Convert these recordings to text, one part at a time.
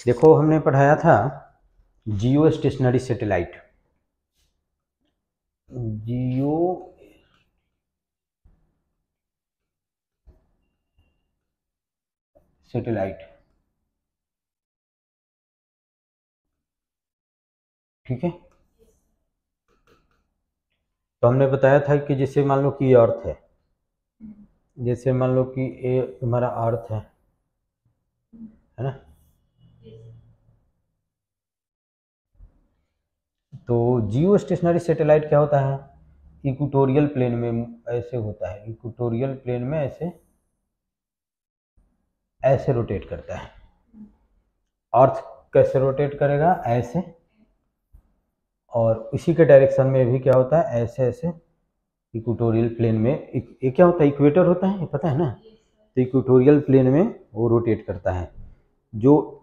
देखो हमने पढ़ाया था जियो स्टेशनरी सैटेलाइट। जियो सैटेलाइट, ठीक है। तो हमने बताया था कि जैसे मान लो कि ये अर्थ है, जैसे मान लो कि ये हमारा अर्थ है ना। तो जियो स्टेशनरी सैटेलाइट क्या होता है, इक्वेटोरियल प्लेन में ऐसे होता है, इक्वेटोरियल प्लेन में ऐसे ऐसे रोटेट करता है। अर्थ कैसे रोटेट करेगा, ऐसे, और इसी के डायरेक्शन में भी क्या होता है, ऐसे ऐसे इक्वेटोरियल प्लेन में। ये क्या होता है, इक्वेटर होता है, ये पता है ना। तो इक्वेटोरियल प्लेन में वो रोटेट करता है। जो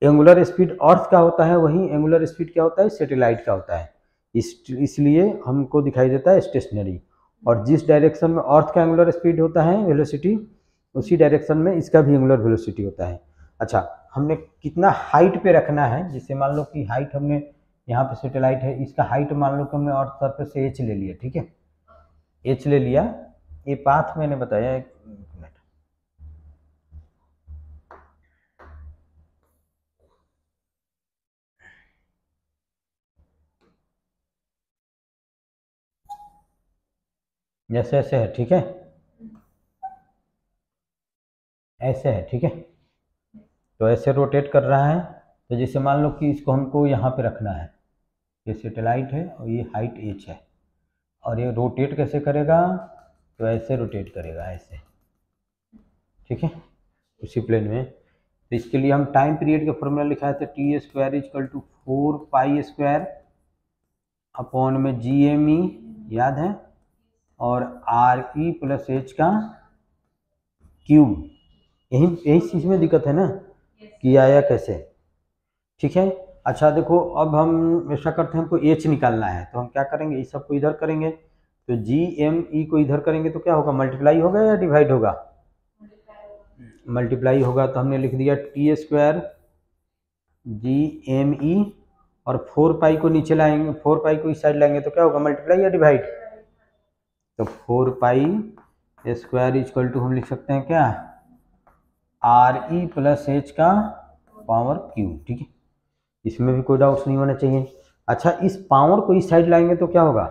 एंगुलर स्पीड अर्थ का होता है, वही एंगुलर स्पीड क्या होता है, सैटेलाइट का होता है। इसलिए हमको दिखाई देता है स्टेशनरी। और जिस डायरेक्शन में अर्थ का एंगुलर स्पीड होता है, वेलोसिटी, उसी डायरेक्शन में इसका भी एंगुलर वेलोसिटी होता है। अच्छा, हमने कितना हाइट पे रखना है, जैसे मान लो कि हाइट हमने यहाँ पे सैटेलाइट है, इसका हाइट मान लो कि हमने अर्थ सरफेस से एच ले लिया, ठीक है, एच ले लिया। ये पाथ मैंने बताया, एक मिनट, जैसे ऐसे है, ठीक है, ऐसे है, ठीक है। तो ऐसे रोटेट कर रहा है। तो जैसे मान लो कि इसको हमको यहाँ पे रखना है, ये सैटेलाइट है और ये हाइट एच है, और ये रोटेट कैसे करेगा, तो ऐसे रोटेट करेगा, ऐसे, ठीक है, उसी प्लेन में। तो इसके लिए हम टाइम पीरियड का फॉर्मूला लिखा है, T square equal to 4 pi upon में जी एम ई, याद है, और आर ई प्लस एच का क्यूब। यही यही चीज़ में दिक्कत है ना कि आया कैसे, ठीक है। अच्छा देखो, अब हम ऐसा करते हैं, हमको एच निकालना है, तो हम क्या करेंगे, इस सबको इधर करेंगे, तो जी एम ई को इधर करेंगे तो क्या होगा, मल्टीप्लाई होगा या डिवाइड होगा, मल्टीप्लाई होगा। तो हमने लिख दिया T square G M E, और 4 पाई को नीचे लाएंगे, 4 पाई को इस साइड लाएंगे तो क्या होगा, मल्टीप्लाई या डिवाइड। तो 4 पाई स्क्वायर इजकल टू हम लिख सकते हैं क्या, आर ई प्लस एच का पावर क्यूब, ठीक है। इसमें भी कोई डाउट्स नहीं होना चाहिए। अच्छा, इस पावर को इस साइड लाएंगे तो क्या होगा,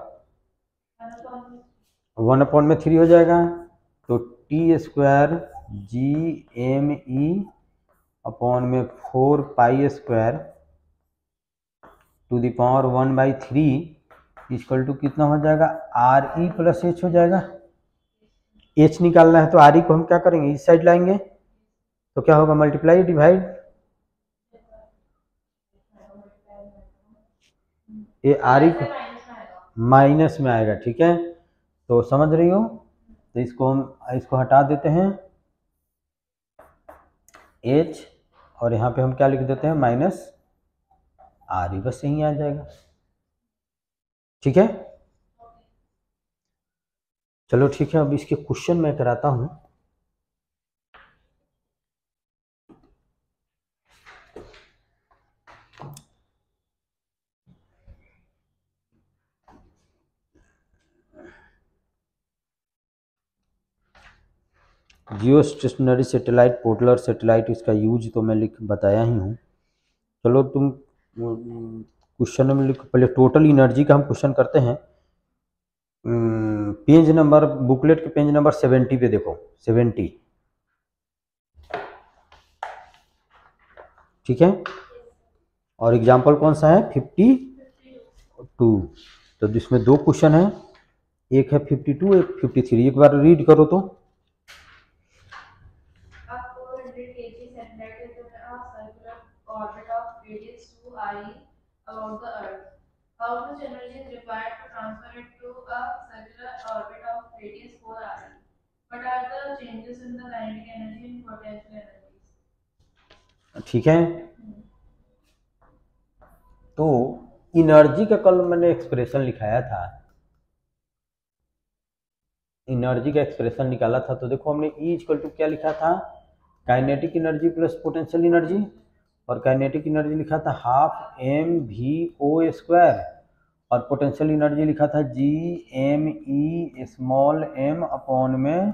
1/3 हो जाएगा। तो T square G M E upon में 4 pi square to the power 1/3 equal to कितना हो जाएगा, आर ई प्लस एच हो जाएगा। एच निकालना है तो आर ई को हम क्या करेंगे, इस साइड लाएंगे तो क्या होगा, मल्टीप्लाई डिवाइड। ये आर ई को माइनस में आएगा, ठीक है, तो समझ रही हो। तो इसको हम इसको हटा देते हैं एच, और यहाँ पे हम क्या लिख देते हैं, माइनस आर ई, बस यही आ जाएगा, ठीक है। चलो ठीक है, अब इसके क्वेश्चन मैं कराता हूँ। जियो स्टेशनरी सैटेलाइट, पोर्टलर सैटेलाइट, इसका यूज तो मैं लिख बताया ही हूँ। चलो तुम क्वेश्चन में लिख, पहले टोटल एनर्जी का हम क्वेश्चन करते हैं। पेज नंबर, बुकलेट के पेज नंबर 70 पे देखो, 70, ठीक है। और एग्जाम्पल कौन सा है, 52। तो जिसमें 2 क्वेश्चन है, एक है 52, एक 53। एक बार रीड करो तो। about the Earth. How much energy is required to transfer it to a circular orbit of radius 4 RE? What are the changes in the kinetic energy and potential energies? ठीक है, तो एनर्जी का कल मैंने expression लिखाया था, energy का expression निकाला था। तो देखो हमने E इक्वल टू क्या लिखा था, kinetic energy plus potential energy, और काइनेटिक एनर्जी लिखा था half M V O square, और पोटेंशियल एनर्जी लिखा था G M E small M upon में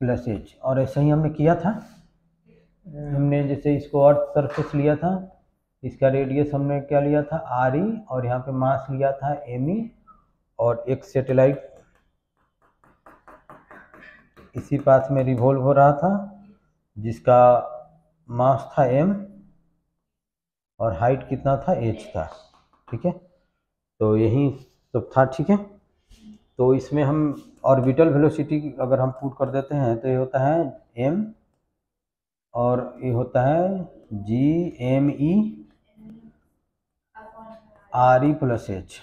प्लस एच। और ऐसा ही हमने किया था, हमने जैसे इसको अर्थ सरफेस लिया था, इसका रेडियस हमने क्या लिया था आर ई, और यहाँ पे मास लिया था एम ई, और एक सैटेलाइट इसी पास में रिवॉल्व हो रहा था जिसका मास था m और हाइट कितना था h था, ठीक है। तो यही सब था, ठीक है। तो इसमें हम ऑर्बिटल वेलोसिटी अगर हम पुट कर देते हैं तो ये होता है m और ये होता है G M E R E plus H,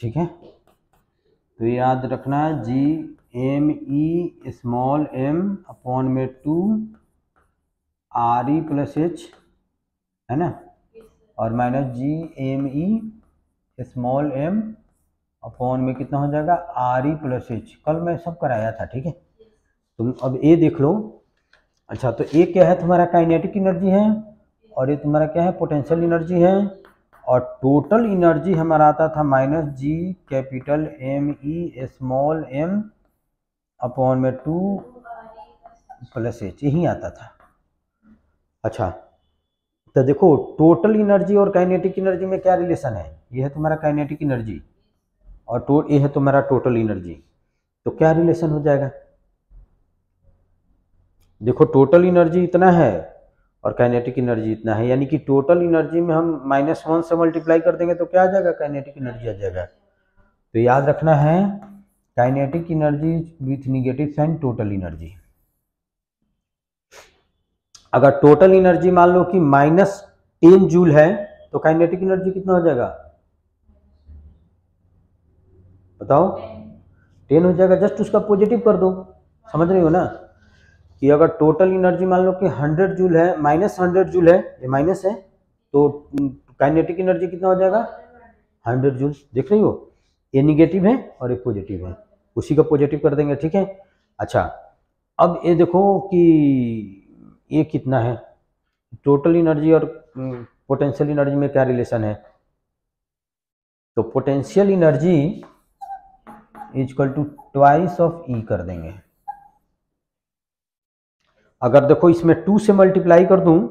ठीक है। तो याद रखना है G M E small M upon में 2 आर ई प्लस एच, है ना, और minus G M E small M upon में कितना हो जाएगा आर ई प्लस एच। कल मैं सब कराया था, ठीक है। तुम अब ये देख लो। अच्छा, तो ये क्या है तुम्हारा काइनेटिक एनर्जी है, और ये तुम्हारा क्या है पोटेंशियल एनर्जी है, और टोटल एनर्जी हमारा आता था minus G capital M E small M upon में 2 प्लस एच, यही आता था। अच्छा, तो देखो टोटल एनर्जी और काइनेटिक एनर्जी में क्या रिलेशन है, ये है तुम्हारा काइनेटिक एनर्जी और ये है तुम्हारा टोटल एनर्जी, तो क्या रिलेशन हो जाएगा। देखो टोटल एनर्जी इतना है और काइनेटिक एनर्जी इतना है, यानी कि टोटल एनर्जी में हम -1 से मल्टीप्लाई कर देंगे तो क्या आ जाएगा काइनेटिक एनर्जी आ जाएगा। तो याद रखना है kinetic energy with negative sign total energy. अगर टोटल एनर्जी मान लो कि -10 जूल है तो काइनेटिक एनर्जी कितना हो जाएगा बताओ, 10 हो जाएगा। जस्ट उसका पॉजिटिव कर दो, समझ रही हो ना, कि अगर टोटल एनर्जी मान लो कि 100 जूल है, -100 जूल है, ये माइनस है, तो काइनेटिक एनर्जी कितना हो जाएगा 100 जूल। देख रही हो, ये निगेटिव है और ये पॉजिटिव है, उसी का पॉजिटिव कर देंगे, ठीक है। अच्छा, अब ये देखो कि ये कितना है, टोटल एनर्जी और पोटेंशियल एनर्जी में क्या रिलेशन है। तो potential energy equal to twice of E कर देंगे। अगर देखो इसमें 2 से मल्टीप्लाई कर दूं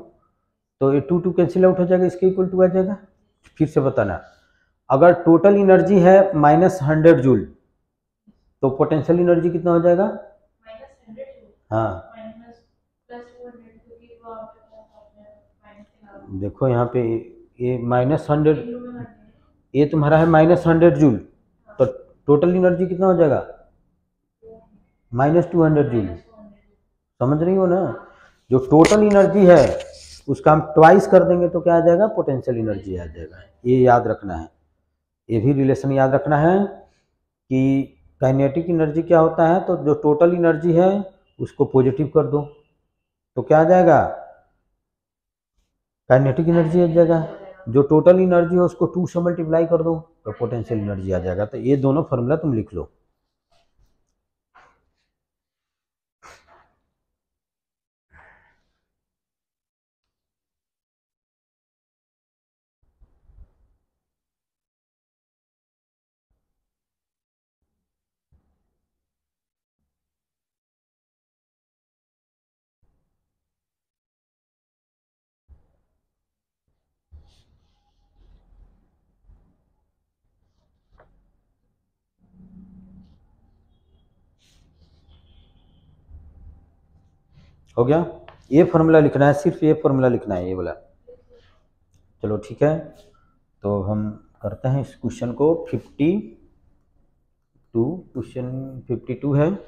तो ये 2 कैंसिल आउट हो जाएगा, इसके इक्वल टू आ जाएगा। फिर से बताना, अगर टोटल एनर्जी है -100 जूल तो पोटेंशियल एनर्जी कितना हो जाएगा हाँ, देखो यहाँ पे ये -100, ये तुम्हारा है -100 जूल, तो टोटल एनर्जी कितना हो जाएगा -200 जूल। समझ रही हो ना, जो टोटल एनर्जी है उसका हम ट्वाइस कर देंगे तो क्या आ जाएगा पोटेंशियल एनर्जी आ जाएगा। ये याद रखना है, ये भी रिलेशन याद रखना है कि काइनेटिक एनर्जी क्या होता है, तो जो टोटल एनर्जी है उसको पॉजिटिव कर दो तो क्या आ जाएगा काइनेटिक एनर्जी आ जाएगा, जो टोटल एनर्जी है उसको 2 से मल्टीप्लाई कर दो तो पोटेंशियल एनर्जी आ जाएगा। तो ये दोनों फॉर्मूला तुम लिख लो। हो गया, ये फॉर्मूला लिखना है, सिर्फ ये फॉर्मूला लिखना है, ये वाला। चलो ठीक है, तो हम करते हैं इस क्वेश्चन को। 52 है,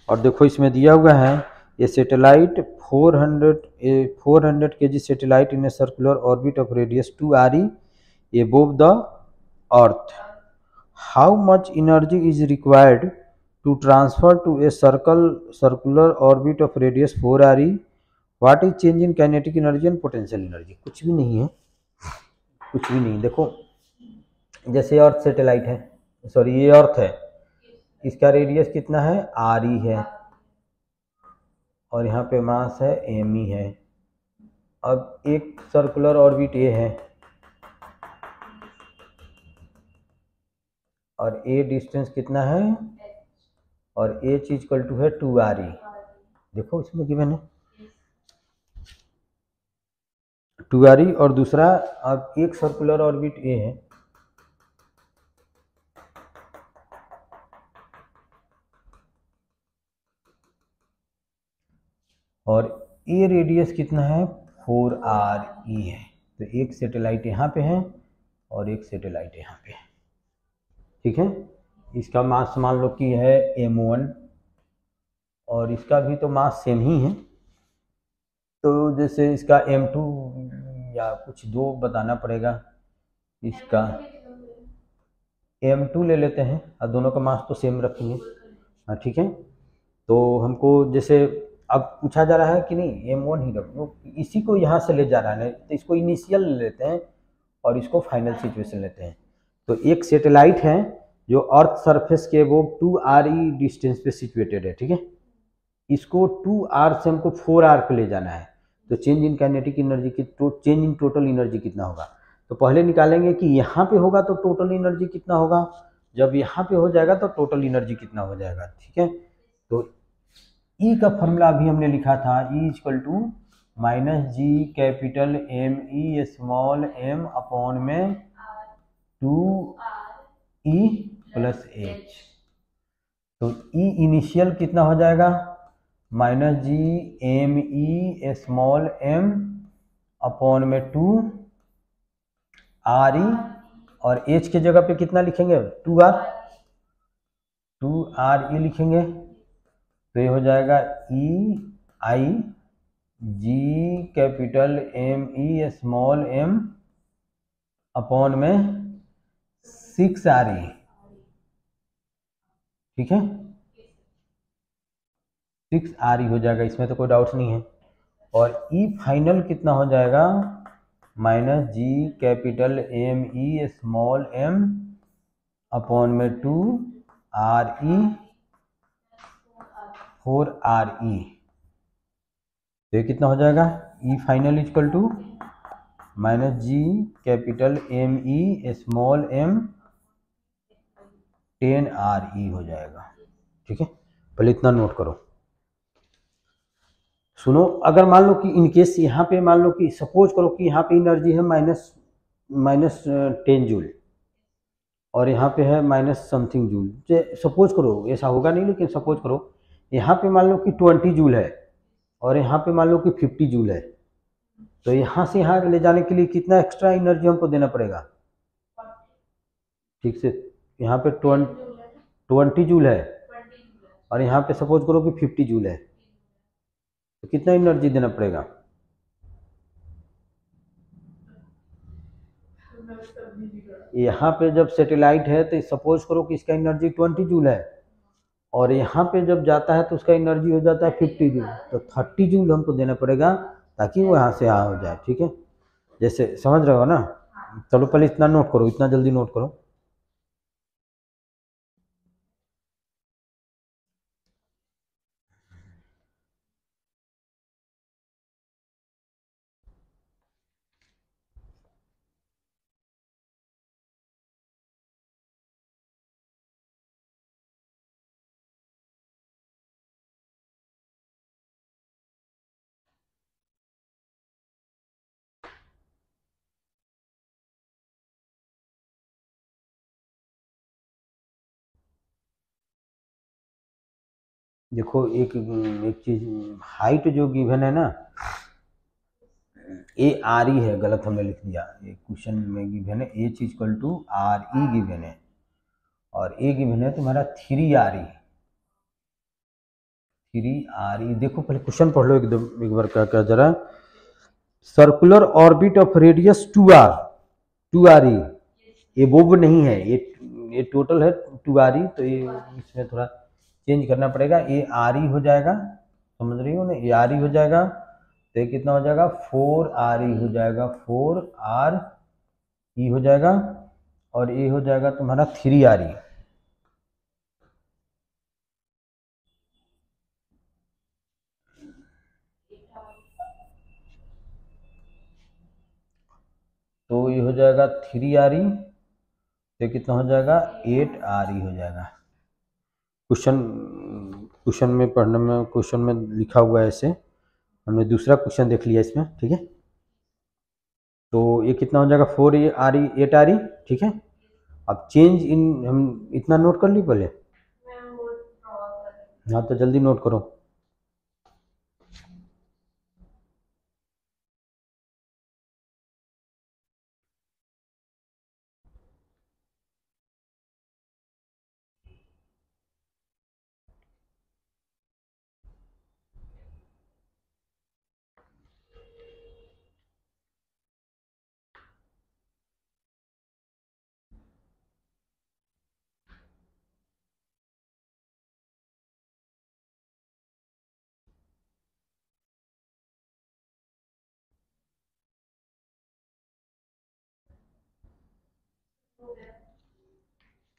और देखो इसमें दिया हुआ है ये satellite 400 kg satellite in a circular orbit of radius 2 RE above the earth. How much energy is required to transfer to a circular orbit of radius 4 RE? What is change in kinetic energy and potential energy? कुछ भी नहीं है, कुछ भी नहीं। देखो जैसे अर्थ satellite है, सॉरी ये अर्थ है, इसका रेडियस कितना है RE है, और यहाँ पे मास है एम ई है। अब एक सर्कुलर ऑर्बिट ए है और ए डिस्टेंस कितना है, और एच इक्वल टू है 2r e। देखो इसमें गिवन है 2r e, और दूसरा अब एक सर्कुलर ऑर्बिट ए है और ए रेडियस कितना है 4re है। तो एक सैटेलाइट यहाँ पे है और एक सैटेलाइट यहाँ पे है, ठीक है। इसका मास मान लो कि है m1 और इसका भी तो मास सेम ही है। तो जैसे इसका m2 या कुछ दो बताना पड़ेगा, इसका m2 ले लेते हैं और दोनों का मास तो सेम रखेंगे, हाँ ठीक है। तो हमको जैसे अब पूछा जा रहा है कि नहीं m1 ही रखो, इसी को यहाँ से ले जा रहा है, तो इसको इनिशियल ले लेते हैं और इसको फाइनल सिचुएशन लेते हैं। तो एक सैटेलाइट है जो अर्थ सरफेस के वो 2re डिस्टेंस पे सिचुएटेड है, ठीक है। इसको 2r से हमको 4r पे ले जाना है। तो चेंज इन काइनेटिक एनर्जी की चेंज इन टोटल एनर्जी कितना होगा, तो पहले निकालेंगे कि यहाँ पे होगा तो टोटल एनर्जी कितना होगा, जब यहाँ पे हो जाएगा तो टोटल एनर्जी कितना हो जाएगा, ठीक है। तो E का फॉर्मूला अभी हमने लिखा था, E equal to minus G capital M E small M upon में 2e प्लस एच। तो E इनिशियल कितना हो जाएगा minus G M E small M upon में 2r e, और h के जगह पे कितना लिखेंगे 2r e लिखेंगे। तो ये हो जाएगा E I G capital M E small M upon में 6r e, ठीक है। 6r e हो जाएगा, इसमें तो कोई डाउट नहीं है। और E फाइनल कितना हो जाएगा minus G capital M E small M upon में 2r e 4r e। तो ये कितना हो जाएगा E final equal to minus G capital M E small M 10r e हो जाएगा, ठीक है। पहले इतना नोट करो। सुनो, अगर मान लो कि इनकेस यहाँ पे मान लो कि सपोज करो कि यहाँ पे एनर्जी है माइनस 10 जूल और यहाँ पे है माइनस समथिंग जूल, सपोज करो, ऐसा होगा नहीं लेकिन सपोज करो यहाँ पे मान लो कि 20 जूल है और यहाँ पे मान लो कि 50 जूल है। तो यहाँ से यहाँ ले जाने के लिए कितना एक्स्ट्रा एनर्जी हमको देना पड़ेगा, ठीक से। यहाँ पे 20 जूल है और यहाँ पे सपोज करो कि 50 जूल है, तो कितना एनर्जी देना पड़ेगा, यहाँ पे जब सैटेलाइट है तो सपोज करो कि इसका एनर्जी 20 जूल है और यहाँ पे जब जाता है तो उसका एनर्जी हो जाता है 50 जूल। तो 30 जूल हमको देना पड़ेगा ताकि वो यहाँ से यहाँ हो जाए, ठीक है। जैसे समझ रहे हो ना। चलो पहले इतना नोट करो, इतना जल्दी नोट करो। देखो एक चीज, हाइट जो गिवन है ना ए आर ई है, गलत हमने लिख दिया। एक क्वेश्चन में गिवन है H equal to R E given है और ए गिवन है तुम्हारा 3r e। 3r e देखो पहले क्वेश्चन पढ़ लो एकदम एक बार, क्या क्या जरा। Circular orbit of radius 2r e, ये बोब नहीं है, ये टोटल है 2r e। तो ये इसमें थोड़ा चेंज करना पड़ेगा, ये आर ई हो जाएगा, समझ रही हो ना, ये आर ई हो जाएगा। तो ये कितना हो जाएगा 4r e हो जाएगा, 4r e हो जाएगा और ये हो जाएगा तुम्हारा 3r e। हो जाएगा 3RE, तो कितना हो जाएगा 8RE हो जाएगा। क्वेश्चन में पढ़ने में क्वेश्चन में लिखा हुआ है ऐसे, हमने दूसरा क्वेश्चन देख लिया इसमें, ठीक है। तो ये कितना हो जाएगा 4RE 8RE, ठीक है। अब चेंज इन, हम इतना नोट कर ली पहले, हाँ तो जल्दी नोट करो।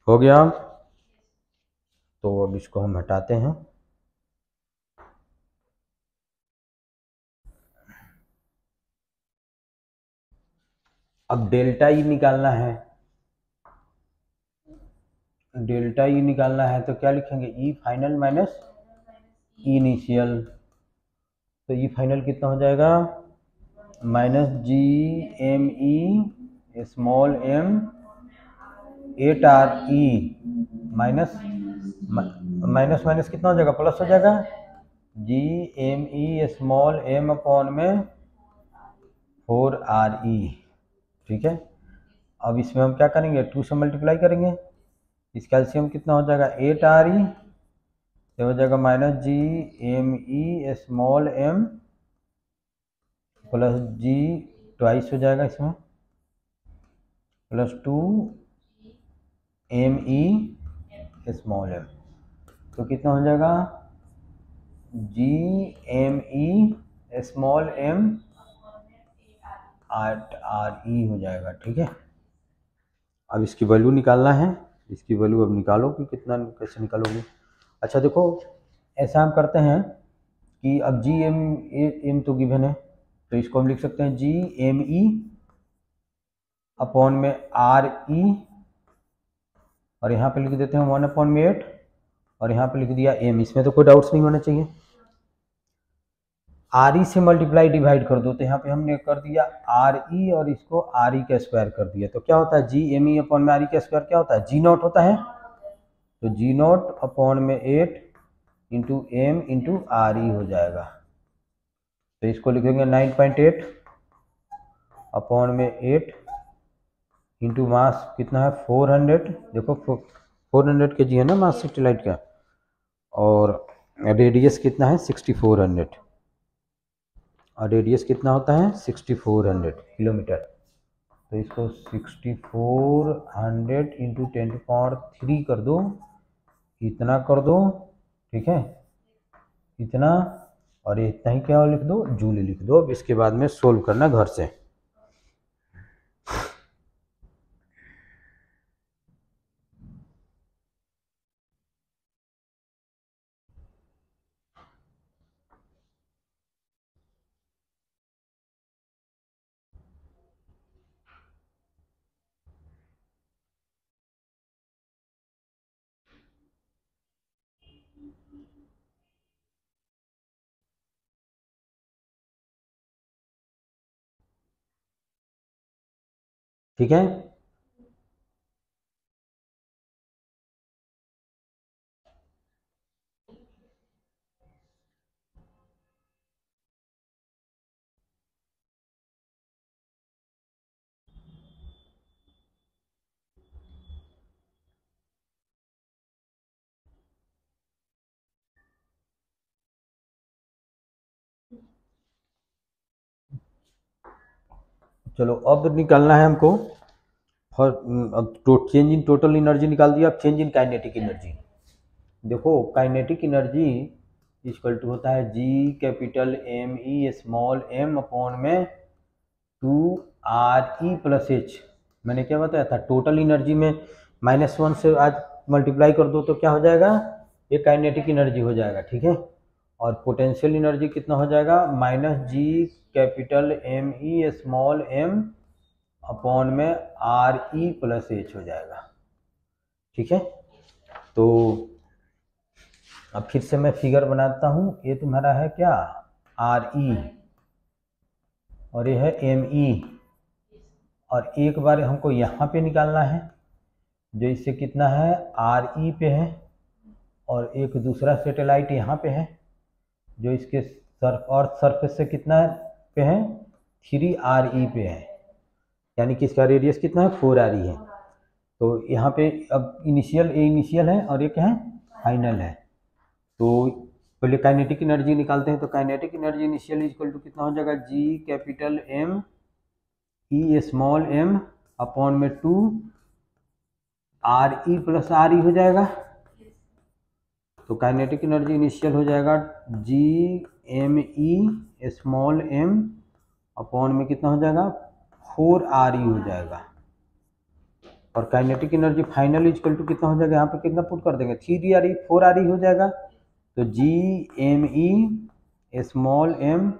हो गया, तो अब इसको हम हटाते हैं। अब डेल्टा ई निकालना है, डेल्टा ई निकालना है तो क्या लिखेंगे, ई फाइनल माइनस ई इनिशियल। तो ई फाइनल कितना हो जाएगा, minus GME small m 8RE minus minus कितना हो जाएगा, प्लस हो जाएगा, GME स्मॉल m अपॉन में 4RE, ठीक है। अब इसमें हम क्या करेंगे, 2 से मल्टीप्लाई करेंगे, इस कैल्शियम कितना हो जाएगा 8RE, तो हो जाएगा minus GME small m plus G twice हो जाएगा इसमें, प्लस 2ME स्मॉल m, तो कितना हो जाएगा GME स्मॉल m 8RE हो जाएगा, ठीक है। अब इसकी वैल्यू निकालना है, इसकी वैल्यू अब निकालो कि कितना, कैसे निकालोगे। अच्छा देखो, ऐसा हम करते हैं कि अब GM तो गिवन है, तो इसको हम लिख सकते हैं GME अपॉन में RE, और यहाँ पे लिख देते हैं 1/8, और यहाँ पे लिख दिया m, इसमें तो कोई डाउट्स नहीं होना चाहिए। RE से मल्टीप्लाई डिवाइड कर दो, तो यहाँ पे हमने कर दिया RE और इसको RE का स्क्वायर कर दिया, तो क्या होता है GME अपॉन में RE का स्क्वायर क्या होता है, G0 होता है। तो G0 अपॉन में 8 इंटू m इंटू RE हो जाएगा, तो इसको लिखेंगे 9.8 अपॉन में 8 इंटू मास कितना है 400, देखो 400 kg है ना मास सैटेलाइट का, और रेडियस कितना है 6400, और रेडियस कितना होता है 6400 किलोमीटर, तो इसको 6400 इंटू 10³ कर दो, इतना कर दो, ठीक है, इतना, और इतना ही क्या लिख दो, जूल लिख दो। अब इसके बाद में सोल्व करना घर से। ठीक है, चलो अब निकालना है हमको, अब चेंज इन टोटल एनर्जी निकाल दिया, अब चेंज इन काइनेटिक एनर्जी। देखो काइनेटिक एनर्जी इक्वल टू होता है GM स्मॉल m अपॉन में 2RE प्लस h। मैंने क्या बताया था, टोटल एनर्जी में -1 से आज मल्टीप्लाई कर दो तो क्या हो जाएगा, ये काइनेटिक एनर्जी हो जाएगा, ठीक है। और पोटेंशियल एनर्जी कितना हो जाएगा, -GM स्मॉल m अपॉन में आर ई प्लस एच हो जाएगा। ठीक है, तो अब फिर से मैं फिगर बनाता हूँ। ये तुम्हारा है क्या, आर ई, और ये है एम ई, और एक बार हमको यहाँ पे निकालना है, जो इससे कितना है आर ई पे है, और एक दूसरा सैटेलाइट यहाँ पे है जो इसके अर्थ सरफेस से कितना पे है 3RE पे है, यानी कि इसका रेडियस कितना है 4RE है। तो यहाँ पे अब इनिशियल है और ये क्या है फाइनल है। तो पहले काइनेटिक एनर्जी निकालते हैं। तो kinetic energy initial equal to कितना हो जाएगा, G capital M E small m upon में 2 RE प्लस RE हो जाएगा। तो काइनेटिक एनर्जी इनिशियल हो जाएगा GME स्मॉल m अपॉन में कितना हो जाएगा 4RE हो जाएगा। और kinetic energy final equal to कितना हो जाएगा, यहाँ पे कितना पुट कर देंगे 3RE 4RE हो जाएगा। तो GME स्मॉल m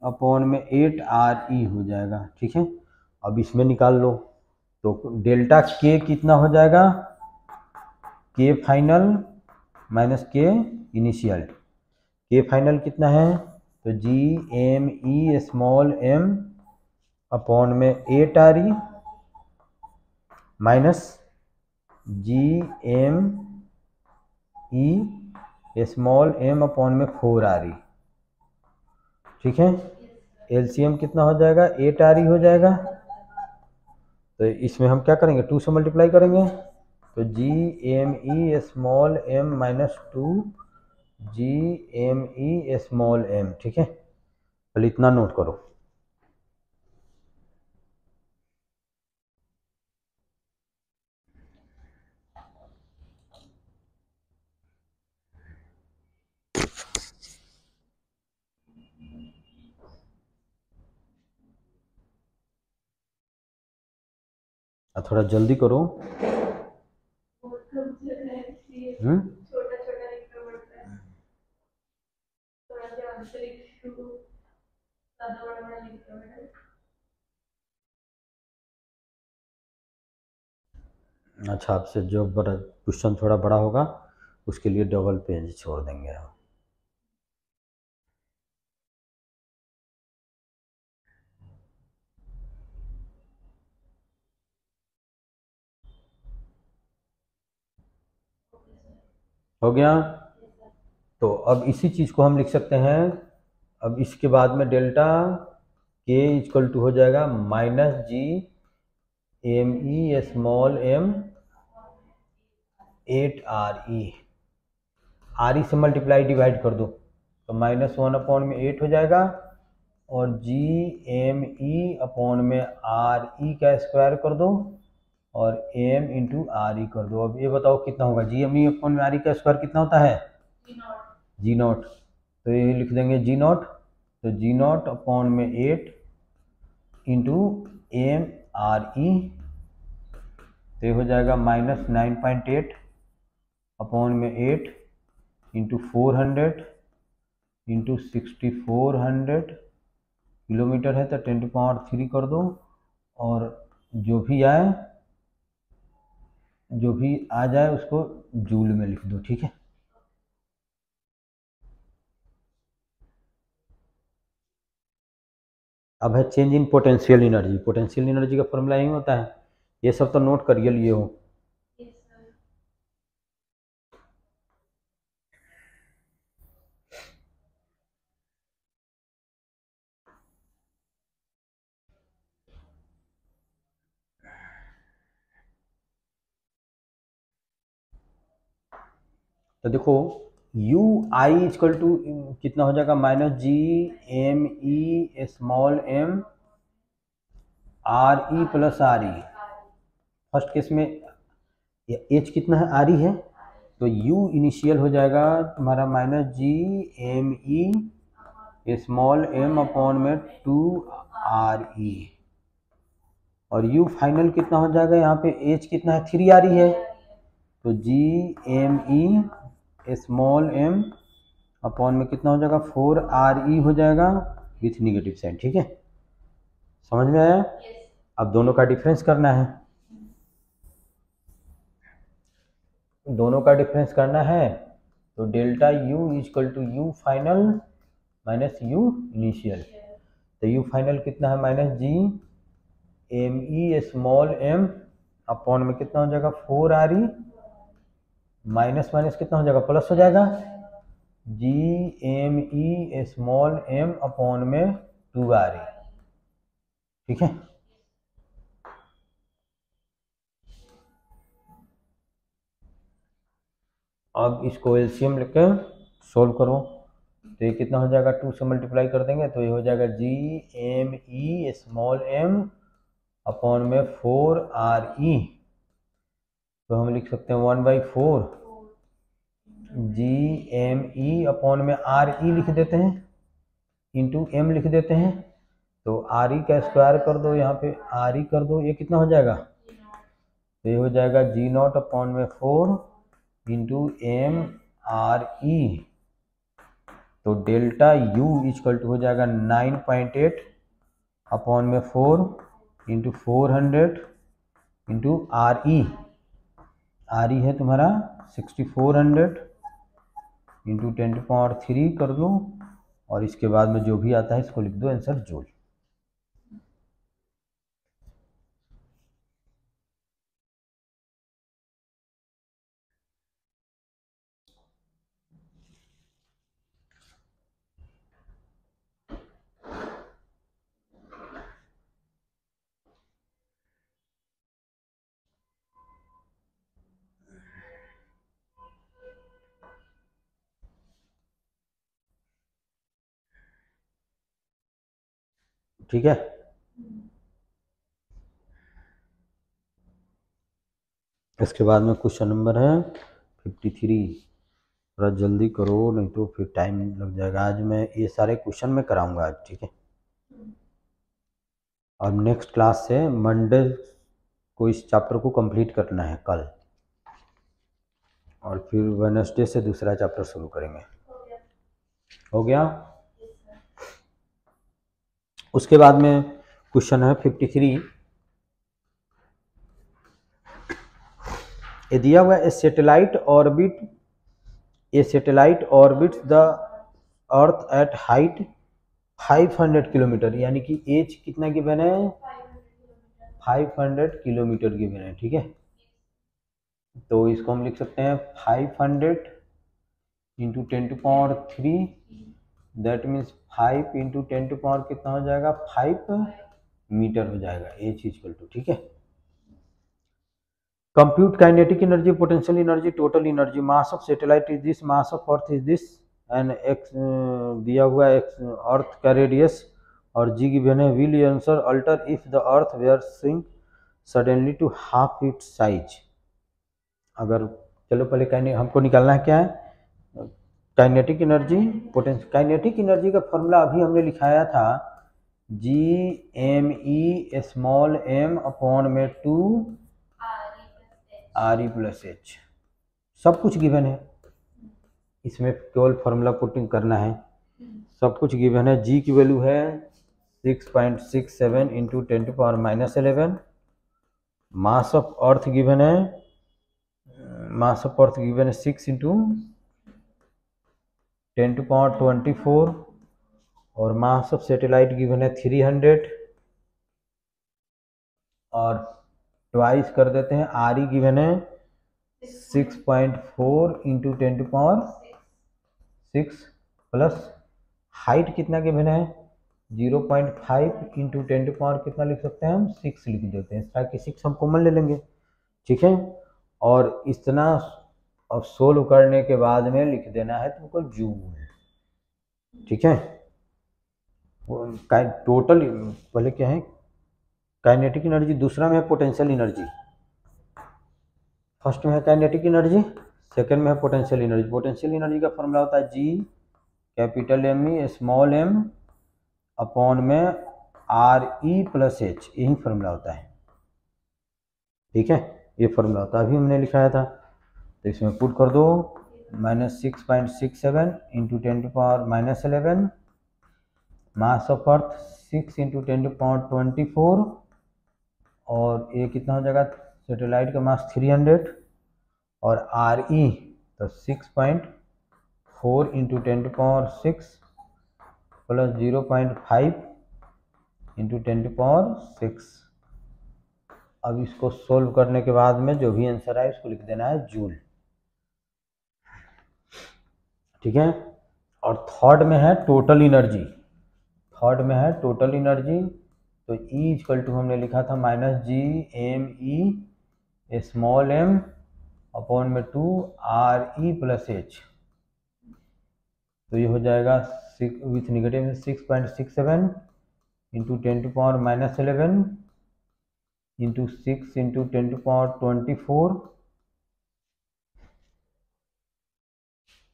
अपॉन में 8RE हो जाएगा। ठीक है, अब इसमें निकाल लो। तो डेल्टा K कितना हो जाएगा, K final minus K initial. K final कितना है, तो GME स्मॉल m अपॉन में 8RE minus GME small m upon में 4RE। ठीक है, LCM कितना हो जाएगा 8RE हो जाएगा। तो इसमें हम क्या करेंगे 2 से मल्टीप्लाई करेंगे। तो GME small m minus 2 GME small m। ठीक है, पहले इतना नोट करो। थोड़ा जल्दी करो। अच्छा, आपसे जो बड़ा क्वेश्चन थोड़ा बड़ा होगा उसके लिए डबल पेज छोड़ देंगे हम। हो गया। तो अब इसी चीज़ को हम लिख सकते हैं। अब इसके बाद में डेल्टा K इक्वल टू हो जाएगा minus GME small m 8RE। RE से मल्टीप्लाई डिवाइड कर दो तो -1 अपॉन में 8 हो जाएगा, और GME अपॉन में RE का स्क्वायर कर दो और m इंटू RE कर दो। अब ये बताओ कितना होगा, GME अपॉन में RE का स्क्वायर कितना होता है G0। तो ये लिख देंगे G0। तो G0 अपॉन में 8 इंटू MRE, तो ये हो जाएगा -9.8 अपॉन में 8 इंटू 400 इंटू 6400 किलोमीटर है तो 10⁻³ कर दो, और जो भी आ जाए उसको जूल में लिख दो। ठीक है, अब है change in potential energy. Potential energy का फॉर्मूला यही होता है, ये सब तो नोट करिए लिए हो। तो देखो UI इक्वल टू कितना हो जाएगा -GME small m RE plus RE। First case में H कितना है RE है, तो U इनिशियल हो जाएगा तुम्हारा -GME स्मॉल m अपॉन में 2RE, और U फाइनल कितना हो जाएगा, यहाँ पे H कितना है 3RE है, तो GME स्मॉल m अपॉन में कितना हो जाएगा 4RE हो जाएगा विथ निगेटिव साइन। ठीक है, समझ में आया। अब दोनों का डिफरेंस करना है, दोनों का डिफरेंस करना है, तो delta U equal to U final minus U initial. तो यू फाइनल कितना है, minus G M E small M upon में कितना हो जाएगा 4 आर ई, माइनस माइनस कितना हो जाएगा, प्लस हो जाएगा, G M E small M upon में 2 आर ई। ठीक है, अब इसको एलसीएम लेकर सोल्व करो, तो ये कितना हो जाएगा, 2 से मल्टीप्लाई कर देंगे तो ये हो जाएगा G M E small M upon में 4 आर ई। तो हम लिख सकते हैं 1/4 जी एम ई अपॉन में आर ई लिख देते हैं, इंटू एम लिख देते हैं, तो आर ई का स्क्वायर कर दो, यहाँ पे आर ई कर दो, ये कितना हो जाएगा, तो ये हो जाएगा जी नॉट अपॉन में 4 इंटू एम आर ई। तो डेल्टा यू इक्वल टू हो जाएगा 9.8 अपॉन में 4 इंटू 400 इंटू आर ई है तुम्हारा 6400 इंटू 10⁻³ कर दो, और इसके बाद में जो भी आता है इसको लिख दो आंसर जूल। ठीक है, इसके बाद में क्वेश्चन नंबर है 53। थोड़ा जल्दी करो नहीं तो फिर टाइम लग जाएगा। आज मैं ये सारे क्वेश्चन में कराऊंगा आज, ठीक है। और नेक्स्ट क्लास से मंडे को इस चैप्टर को कंप्लीट करना है कल, और फिर वेडनेसडे से दूसरा चैप्टर शुरू करेंगे। हो गया। उसके बाद में क्वेश्चन है 53। ये दिया हुआ A satellite orbits the earth at height 500 kilometre, यानी कि एज कितना गिवन है, 500 किलोमीटर गिवन है। ठीक है, तो इसको हम लिख सकते हैं 500 इंटू 10⁻³ दैट मीन्स 5 इंटू 10⁻³ कितना हो जाएगा, 5 मीटर हो जाएगा एच इक्वल टू। ठीक है, compute kinetic energy, potential energy, total energy, mass of satellite is this, mass of earth is this, and X दिया हुआ एक्स अर्थ का रेडियस, और जी गिवन है will answer alter if the earth were sink suddenly to half its size. अगर चलो पहले हमको निकालना है क्या है, kinetic energy, potential. Kinetic energy का फॉर्मूला अभी हमने लिखाया था, G M E small M upon में 2 आर ई प्लस एच, सब कुछ गिवन है, इसमें केवल फॉर्मूला पुटिंग करना है। सब कुछ गिवन है। जी की वैल्यू है 6.67 into 10⁻⁻11। Mass of earth given है, मास ऑफ अर्थ गिवन है 6 इंटू 10⁻24, और मास ऑफ सैटेलाइट गिवन है 300, और ट्वाइस कर देते हैं, आर ई गिवन है 6.4 इंटू 10⁻6 प्लस हाइट कितना गिवन है 0.5 इंटू 10⁻, कितना लिख सकते हैं हम, 6 लिख देते हैं, ताकि 6 हम कॉमन ले लेंगे। ठीक है, और इतना अब सोल्व करने के बाद में लिख देना है तुमको जूल। ठीक है, टोटल पहले क्या है, काइनेटिक एनर्जी, दूसरा में है पोटेंशियल एनर्जी। फर्स्ट में है काइनेटिक एनर्जी, सेकंड में है पोटेंशियल एनर्जी। पोटेंशियल एनर्जी का फॉर्मूला होता है G capital M E small M upon में आर ई प्लस एच, यही फॉर्मूला होता है। ठीक है, ये फॉर्मूला होता है, अभी हमने लिखाया था, तो इसमें पुट कर दो -6.67 into 10⁻⁻11, mass of earth 6 into 10⁻24 और ये कितना हो जाएगा, सेटेलाइट का मास 300 और आर ई तो 6.4 इंटू 10⁻6 प्लस 0.5 इंटू 10⁻6। अब इसको सोल्व करने के बाद में जो भी आंसर आए उसको लिख देना है जूल, ठीक है। और थर्ड में है टोटल एनर्जी, थर्ड में है टोटल एनर्जी, तो E इक्वल टू हमने लिखा था -GME स्मॉल m अपॉन में 2 RE प्लस H, तो ये हो जाएगा with negative 6.67 into 10⁻11 into 6 into 10⁻24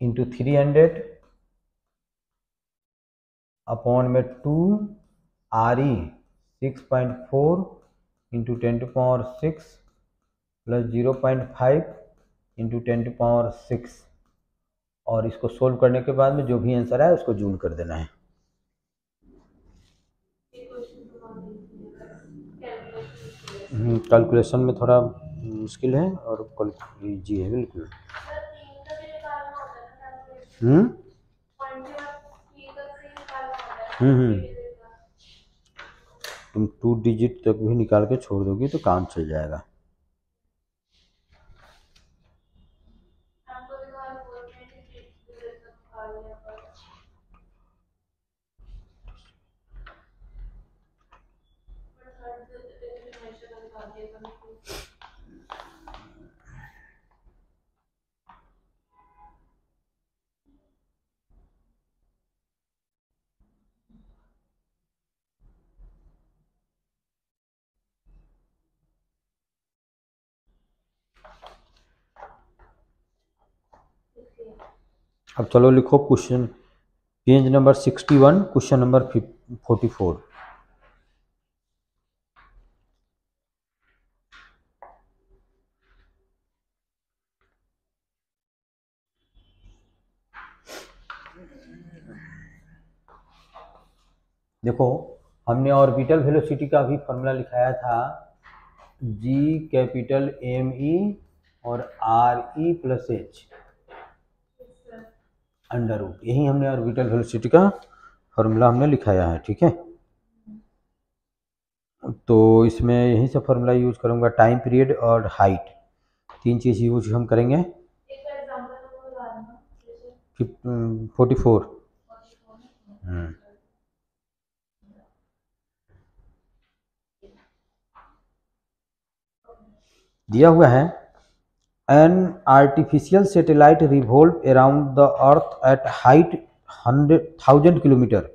into 300 upon में 2 RE 6.4 इंटू 10⁻6 प्लस 0.5 इंटू 10⁻6, और इसको सोल्व करने के बाद में जो भी आंसर है उसको जूल कर देना है। कैलकुलेशन में थोड़ा मुश्किल है और इजी है बिल्कुल। तुम 2 डिजिट तक भी निकाल के छोड़ दोगी तो काम चल जाएगा। अब चलो लिखो question, page number 61, question number 44। देखो हमने ऑर्बिटल वेलोसिटी का भी फॉर्मूला लिखाया था, जी कैपिटल एम ई और R E plus H under root, यही हमने ऑर्बिटल वेलोसिटी का फॉर्मूला हमने लिखाया है, ठीक है। तो इसमें यही से फॉर्मूला यूज करूंगा, टाइम पीरियड और हाइट, तीन चीज यूज हम करेंगे। 44 दिया हुआ है, an artificial satellite revolve around the earth at height 100,000 kilometre,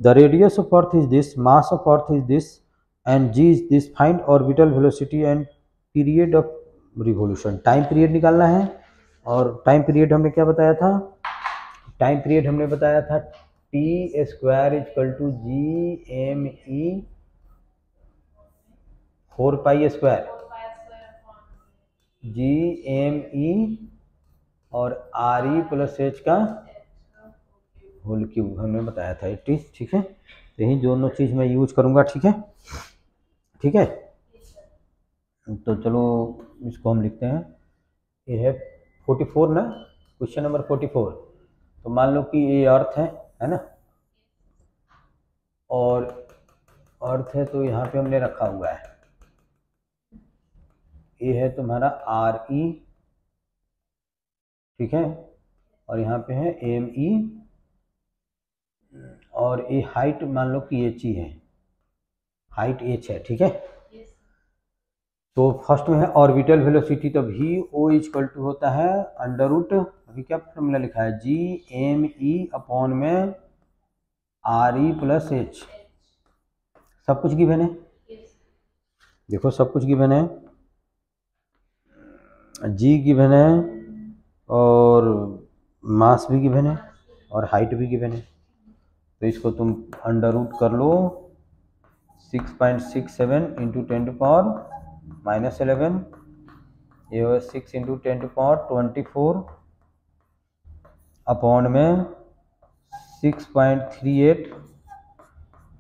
the radius of earth is this, mass of earth is this and G is this, find orbital velocity and period of revolution. Time period निकालना है, और time period हमने क्या बताया था, time period हमने बताया था T square equal to G M E 4 pi square, G M E और आर ई प्लस एच का होल क्यूब हमने बताया था 80, ठीक है। तो यही दोनों चीज़ मैं यूज करूँगा, ठीक है, ठीक है। तो चलो इसको हम लिखते हैं, ये है 44 ना, क्वेश्चन नंबर 44। तो मान लो कि ये अर्थ है ना, और अर्थ है तो यहाँ पे हमने रखा हुआ है, ये है तुम्हारा आर ई, ठीक है, और यहाँ पे है एम ई, और ये हाइट मान लो कि एच ही है, हाइट एच है, ठीक है। तो फर्स्ट में है ऑर्बिटल वेलोसिटी, तो वी ओ इक्वल टू होता है अंडर रूट, अभी क्या फॉर्मूला लिखा है, जी एम ई अपॉन में आर ई प्लस एच, सब कुछ गिवन है, देखो सब कुछ गिवन है, जी गिवन है और मास भी गिवन है और हाइट भी गिवन है, तो इसको तुम अंडर रूट कर लो 6.67 इंटू 10⁻−11, ये 6 इंटू 10⁻24 अपॉन में 6.38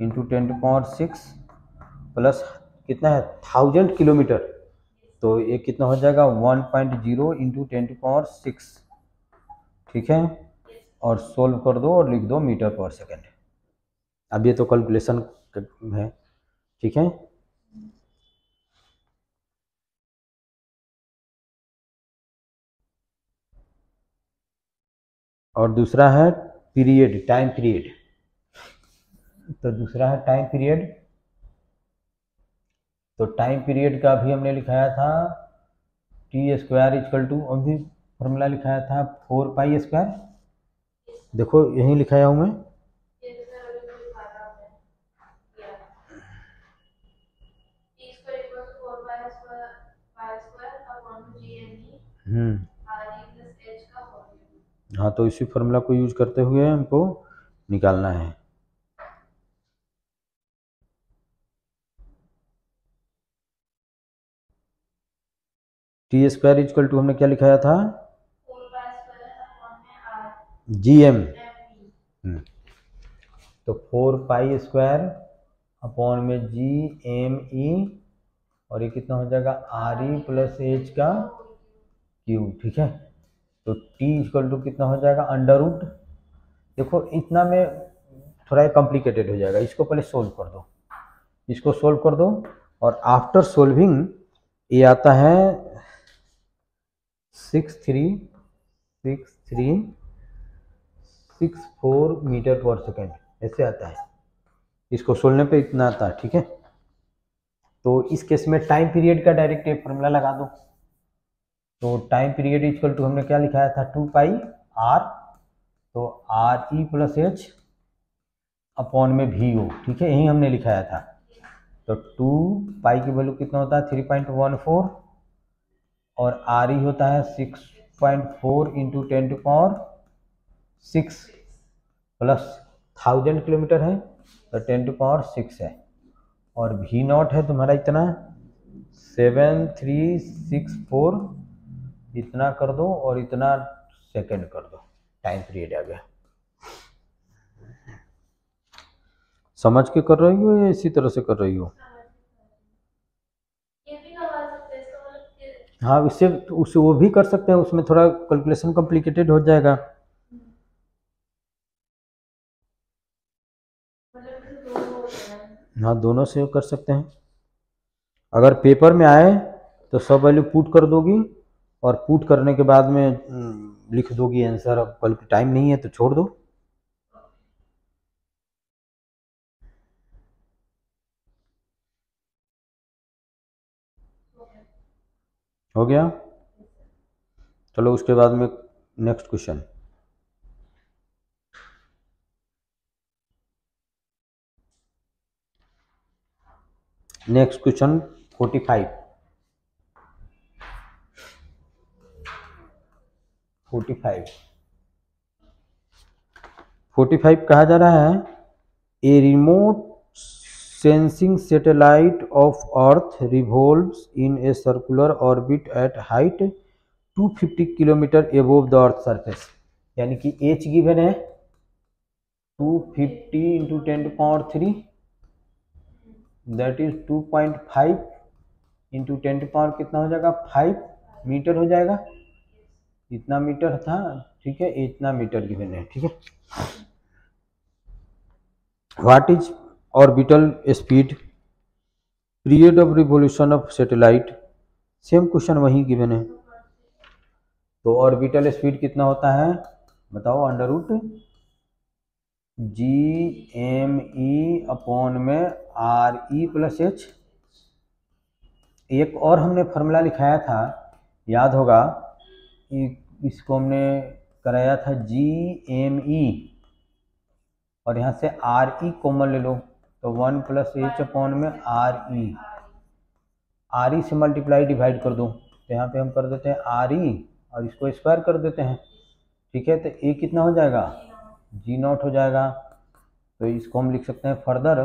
इंटू 10⁻6 प्लस कितना है 1000 किलोमीटर, तो ये कितना हो जाएगा 1.0 इंटू 10⁶, ठीक है। और सोल्व कर दो और लिख दो मीटर पर सेकेंड। अब ये तो कैलकुलेशन है, ठीक है। और दूसरा है पीरियड, टाइम पीरियड। तो दूसरा है टाइम पीरियड। तो टाइम पीरियड का भी हमने लिखाया था T² अभी फॉर्मूला लिखाया था 4π²। देखो यहीं लिखाया हूँ मैं, हाँ। तो इसी फॉर्मूला को यूज करते हुए हमको निकालना है। T² हमने क्या लिखाया था, GM। तो 4π² GME, और ये कितना हो जाएगा RE + H का क्यूब, ठीक है। तो T कितना हो जाएगा √। देखो इतना में थोड़ा कॉम्प्लिकेटेड हो जाएगा, इसको पहले सोल्व कर दो, इसको सोल्व कर दो। और आफ्टर सोल्विंग ये आता है 6364 मीटर पर सेकेंड, ऐसे आता है। इसको सोलने पे इतना आता है, ठीक है। तो इस केस में टाइम पीरियड का डायरेक्ट फॉर्मूला लगा दो। तो टाइम पीरियड इक्वल टू हमने क्या लिखाया था 2πr, तो RE + H अपॉन में VO, ठीक है, यही हमने लिखाया था। तो 2π की वैल्यू कितना होता है 3.14, और RE होता है 6.4 इंटू 10⁶, प्लस 1000 किलोमीटर है तो 10⁶ है। और V0 है तुम्हारा इतना 7364, इतना कर दो और इतना सेकंड कर दो, टाइम पीरियड आ गया। समझ के कर रही हो या इसी तरह से कर रही हो? हाँ, उससे वो भी कर सकते हैं, उसमें थोड़ा कैलकुलेशन कॉम्प्लिकेटेड हो जाएगा। हाँ, दोनों से कर सकते हैं। अगर पेपर में आए तो सब वैल्यू पुट कर दोगी, और पुट करने के बाद में लिख दोगी आंसर। अब कल टाइम नहीं है तो छोड़ दो। हो गया? चलो उसके बाद में नेक्स्ट क्वेश्चन। Next question 45। 45 कहा जा रहा है a remote sensing satellite of earth revolves in a circular orbit at height 250 kilometre above the earth surface. यानी कि H गिवन है 250 इंटू 10⁻³ दैट इज 2.5 इंटू 10⁻, कितना हो जाएगा 5 मीटर हो जाएगा। इतना मीटर था, ठीक है, इतना मीटर गिवन है, ठीक है। What is orbital speed, period of revolution of satellite, same question वही गिवन है। तो ऑर्बिटल स्पीड कितना होता है बताओ, √GME अपॉन में RE + H। एक और हमने फार्मूला लिखाया था, याद होगा, इसको हमने कराया था GME, और यहाँ से RE कॉमन ले लो, तो 1 + H अपॉन में RE से मल्टीप्लाई डिवाइड कर दो। तो यहाँ पे हम कर देते हैं RE और इसको स्क्वायर कर देते हैं, ठीक है। तो A कितना हो जाएगा G0 हो जाएगा। तो इसको हम लिख सकते हैं further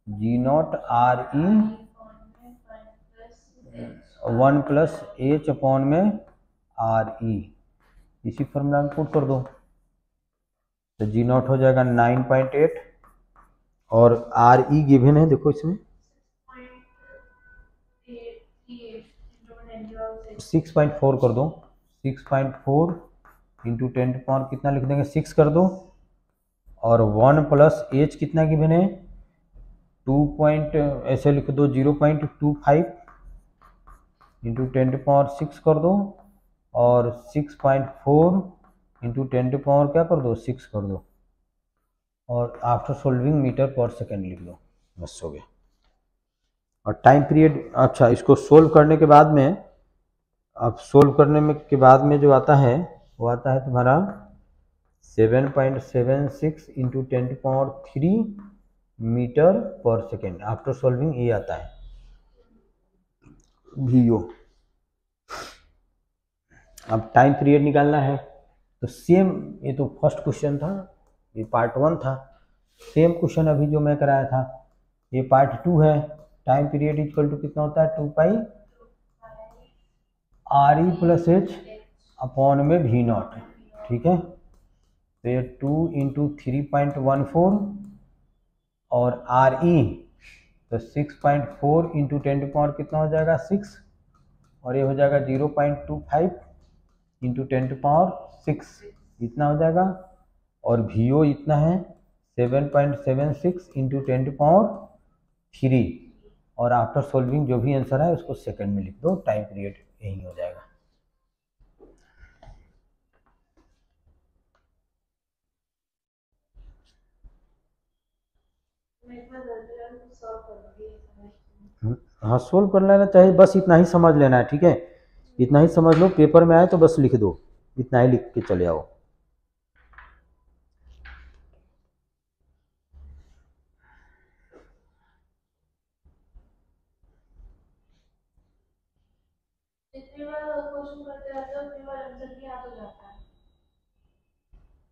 G0 RE 1 + H upon में RE, इसी फॉर्मूला में पुट कर दो। तो G0 हो जाएगा 9.8, और RE गिवन है देखो इसमें 6.4 कर दो, 6.4 इंटू 10 पावर कितना लिख देंगे 6 कर दो, और 1 प्लस एच कितना गिवन है 2 ऐसे लिख दो 0.25 इंटू 10 पावर 6 कर दो, और 6.4 इंटू 10 पावर क्या कर दो 6 कर दो, और after solving metre per second लिख दो, बस हो गया। और टाइम पीरियड, अच्छा इसको सोल्व करने के बाद में, अब सोल्व करने में के बाद में जो आता है वो आता है तुम्हारा 7.76 into 10 power 3 metre per second, after solving ये आता है VO। अब टाइम पीरियड निकालना है, तो सेम, ये तो फर्स्ट क्वेश्चन था, ये पार्ट 1 था, सेम क्वेश्चन अभी जो मैं कराया था ये पार्ट 2 है। टाइम पीरियड इक्वल टू कितना होता है 2 पाई RE प्लस एच अपॉन में V0, ठीक है। तो ये 2 इंटू 3.14 और RE तो 6.4 इंटू 10 पावर कितना हो जाएगा 6, और ये हो जाएगा 0.25 इंटू 10 पावर 6 इतना हो जाएगा, और VO इतना है 7.76 इंटू 10 पावर 3, और आफ्टर सोल्विंग जो भी आंसर है उसको सेकंड में लिख दो, टाइम पीरियड यही हो जाएगा। हाँ सोल्व कर लेना चाहिए, बस इतना ही समझ लेना है, ठीक है, इतना ही समझ लो, पेपर में आए तो बस लिख दो, इतना ही लिख के चले आओ। जितनी बार क्वेश्चन करते रहते हो उतनी बार आंसर भी याद हो जाता है,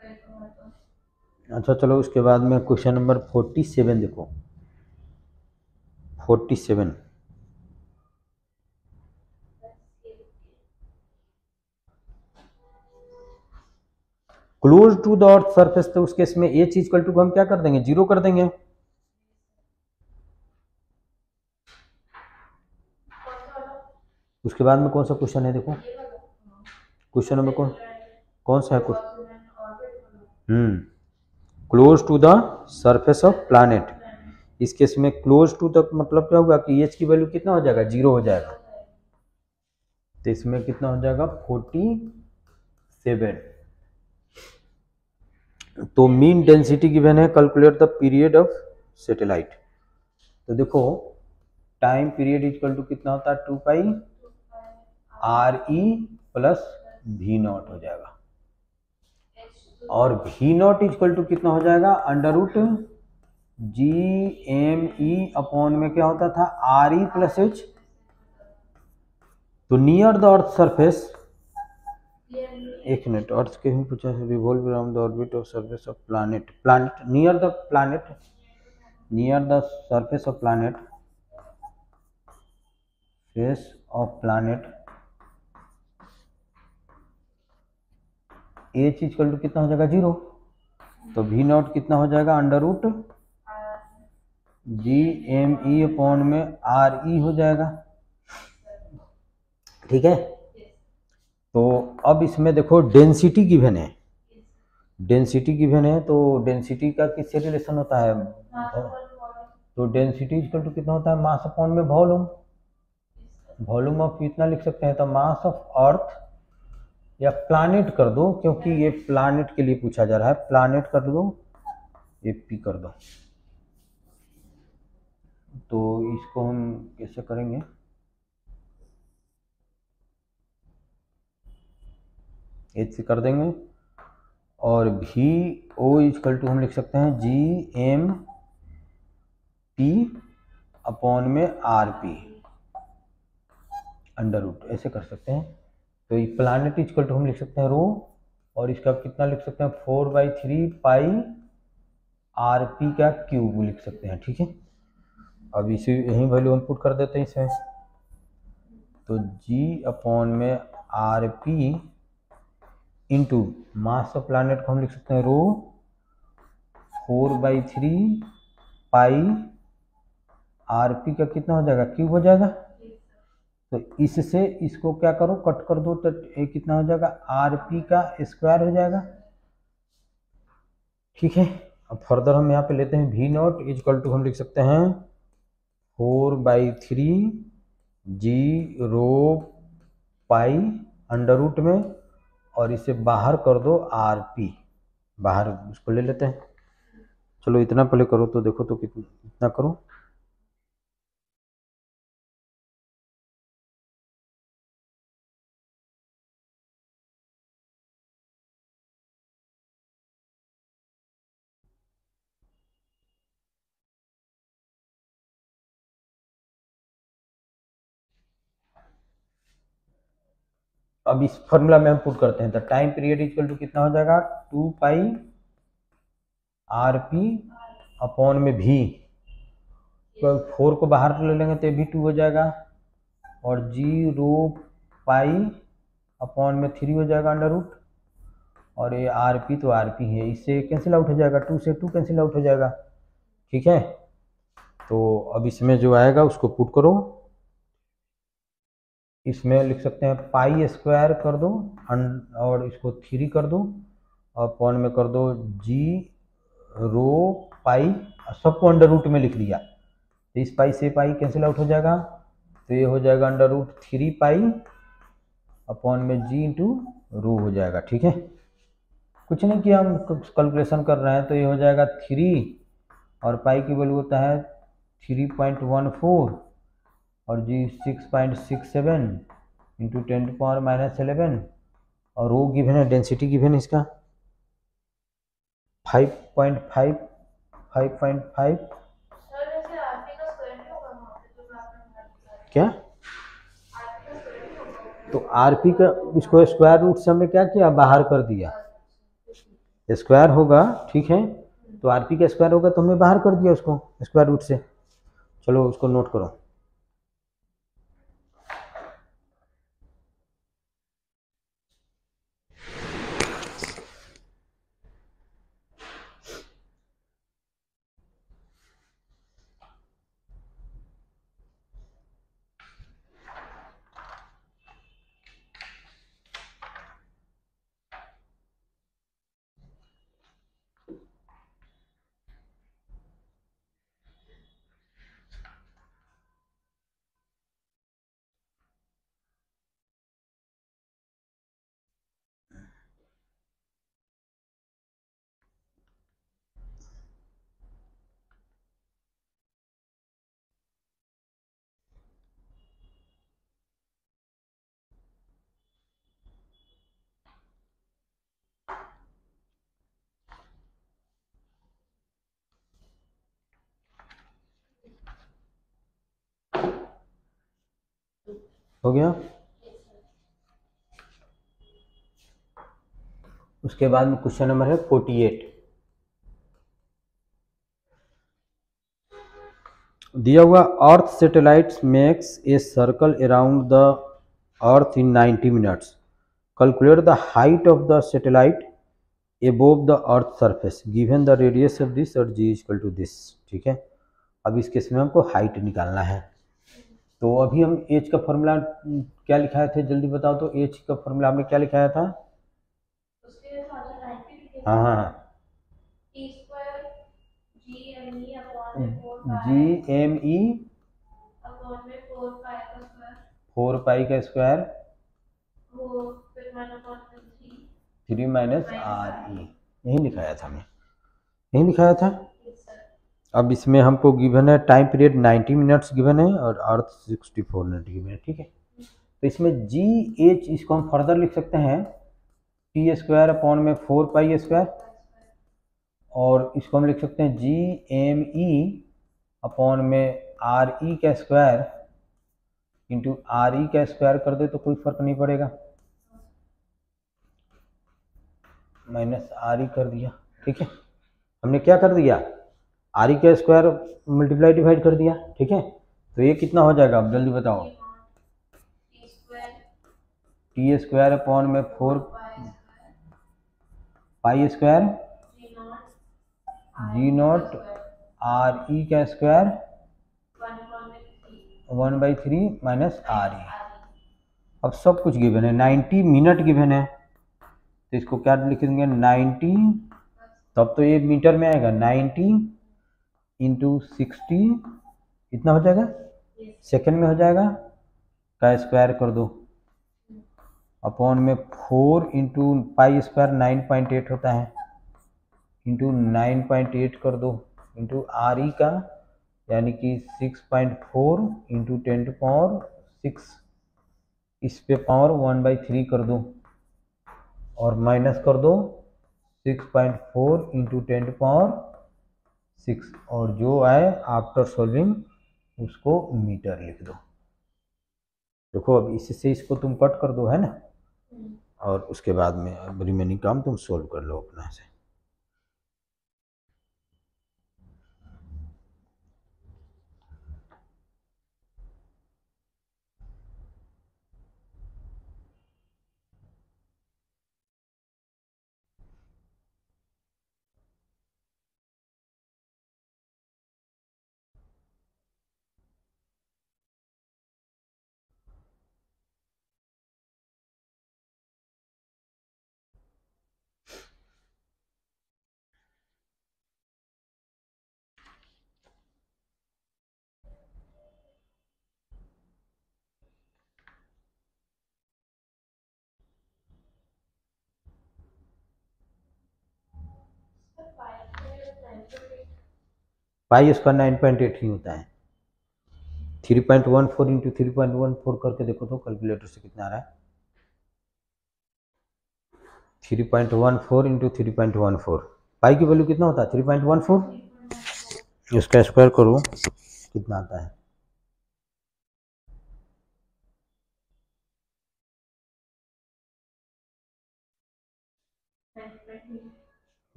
करेक्ट हुआ तो। अच्छा चलो उसके बाद में क्वेश्चन नंबर 47 देखो, 47 close to the earth surface, तो उस केस में ए चीज इक्वल टू हम क्या कर देंगे 0 कर देंगे। उसके बाद में कौन सा क्वेश्चन है देखो, क्वेश्चन नंबर कौन सा है close to the surface of planet. इस केस में क्लोज टू तक मतलब क्या होगा कि एच की वैल्यू कितना हो जाएगा 0 हो जाएगा, तो इसमें कितना हो जाएगा 47। तो मीन डेंसिटी गिवन है, calculate the period of satellite. तो देखो टाइम पीरियड इक्वल टू कितना होता है 2 पाई RE प्लस V0 हो जाएगा, और V0 इक्वल टू कितना हो जाएगा अंडर रूट GME अपॉन में क्या होता था RE प्लस H। तो नियर द अर्थ सरफेस, एक मिनट, अर्थ के ही पूछा है, revolve around the orbit of surface of planet, near the planet, near the surface of planet, face of planet, H equal to कितना हो जाएगा 0, तो V0 कितना हो जाएगा अंडर रूट GME अपॉन में RE हो जाएगा, ठीक है। तो अब इसमें देखो डेंसिटी गिवन है, डेंसिटी गिवन है, तो डेंसिटी का किससे रिलेशन होता है, तो डेंसिटी इक्वल टू कितना होता है मास अपॉन में वॉल्यूम, वॉल्यूम ऑफ इतना लिख सकते हैं, तो मास ऑफ अर्थ या प्लैनेट कर दो, क्योंकि ये प्लैनेट के लिए पूछा जा रहा है, प्लैनेट कर दो, ये P कर दो। तो इसको हम कैसे करेंगे, एच से कर देंगे, और VO इक्वल टू हम लिख सकते हैं GMP अपॉन में RP अंडर रूट, ऐसे कर सकते हैं। तो ये प्लैनेट इक्वल टू हम लिख सकते हैं रो, और इसका कितना लिख सकते हैं 4/3 पाई RP का क्यूब लिख सकते हैं, ठीक है। अब इसी यही वैल्यू हम पुट कर देते हैं इसमें, तो G अपॉन में RP into mass of planet को हम लिख सकते हैं रो 4/3 पाई RP का कितना हो जाएगा क्यूब हो जाएगा, तो इससे इसको क्या करो, कट कर दो, तो ये कितना हो जाएगा, आर पी का स्क्वायर हो जाएगा। ठीक है, अब फर्दर हम यहाँ पे लेते हैं वी नॉट इजकल टू, हम लिख सकते हैं 4/3 जी रो पाई अंडर रूट में, और इसे बाहर कर दो आर पी, बाहर उसको ले लेते हैं। चलो इतना पहले करो तो देखो तो कितना करो, अब इस फॉर्मूला में हम पुट करते हैं, तो टाइम पीरियड इक्वल टू कितना हो जाएगा, 2 पाई आर पी अपॉन में भी, 4 को बाहर ले लेंगे तो भी 2 हो जाएगा, और जी रो पाई अपॉन में 3 हो जाएगा अंडर रूट, और ये आर पी तो आर पी है, इससे कैंसिल आउट हो जाएगा, 2 से 2 कैंसिल आउट हो जाएगा। ठीक है, तो अब इसमें जो आएगा उसको पुट करो, इसमें लिख सकते हैं पाई स्क्वायर कर दो और इसको 3 कर दो, अपॉन में कर दो जी रो पाई, सबको अंडर रूट में लिख दिया, तो इस पाई से पाई कैंसिल आउट हो जाएगा, तो ये हो जाएगा अंडर रूट 3 पाई अपॉन में जी इंटू रो हो जाएगा। ठीक है, कुछ नहीं किया, हम कैलकुलेशन कर रहे हैं, तो ये हो जाएगा 3 और पाई की वैल्यू होता है 3.14 और जी 6.67 इंटू 10⁻⁻11, और रो गिवन है, डेंसिटी गिवन है इसका 5.5 5.5। क्या, तो आरपी का इसको स्क्वायर रूट से हमने क्या किया, बाहर कर दिया, स्क्वायर होगा। ठीक है, तो आरपी का स्क्वायर होगा तो हमने बाहर कर दिया उसको स्क्वायर रूट से। चलो उसको नोट करो, हो गया। उसके बाद में क्वेश्चन नंबर है 48, दिया हुआ earth satellites makes a circle around the earth in 90 minutes, calculate the height of the satellite above the earth surface given the radius of this और जी इक्वल टू दिस। ठीक है, अब इस case में हमको हाइट निकालना है, तो अभी हम एच का फॉर्मूला क्या लिखाए थे, जल्दी बताओ तो, एच का फॉर्मूला हमने क्या लिखाया था। हाँ हाँ हाँ, जी एम ई 4 पाई का स्क्वायर 3 माइनस आर ई, यही लिखाया था, मैं यही लिखाया था। अब इसमें हमको गिवन है टाइम पीरियड 90 मिनट्स गिवन है और अर्थ 64 मिनट गिवन है। ठीक है, तो इसमें जी एच इसको हम फर्दर लिख सकते हैं टी स्क्वायर अपॉन में 4 पाई स्क्वायर, और इसको हम लिख सकते हैं जी एम ई अपॉन में आर ई का स्क्वायर इंटू आर ई का स्क्वायर कर दे तो कोई फर्क नहीं पड़ेगा, माइनस आर ई कर दिया। ठीक है, हमने क्या कर दिया, आर ई का स्क्वायर मल्टीप्लाई डिवाइड कर दिया। ठीक है, तो ये कितना हो जाएगा, अब जल्दी बताओ, टी स्क्वायर अपॉन में 4 pi square G naught R E का स्क्वायर 1/3 माइनस आर ई। अब सब कुछ गिवन है, 90 मिनट गिवन है, तो इसको क्या लिख देंगे 90, तब तो ये मीटर में आएगा, 90 इंटू 60 इतना हो जाएगा, सेकंड में हो जाएगा, का स्क्वायर कर दो, अपॉन में 4 इंटू पाई स्क्वायर 9.8 होता है, इंटू 9.8 कर दो, इंटू आर ई का यानी कि 6.4 इंटू 10⁻6, इस पे पावर 1/3 कर दो और माइनस कर दो 6.4 इंटू 10⁻6, और जो आए आफ्टर सॉल्विंग उसको मीटर लिख दो। देखो अब इससे इसको तुम कट कर दो, है ना, और उसके बाद में अब रिमेनिंग काम तुम सोल्व कर लो अपना से। पाई स्क्वायर 9.8 ही होता है। 3.14 इंटू 3.14 करके देखो तो कैलकुलेटर से कितना आ रहा है, 3.14 इंटू 3.14, पाई की वैल्यू कितना होता है 3.14, इसका स्क्वायर करो कितना आता है,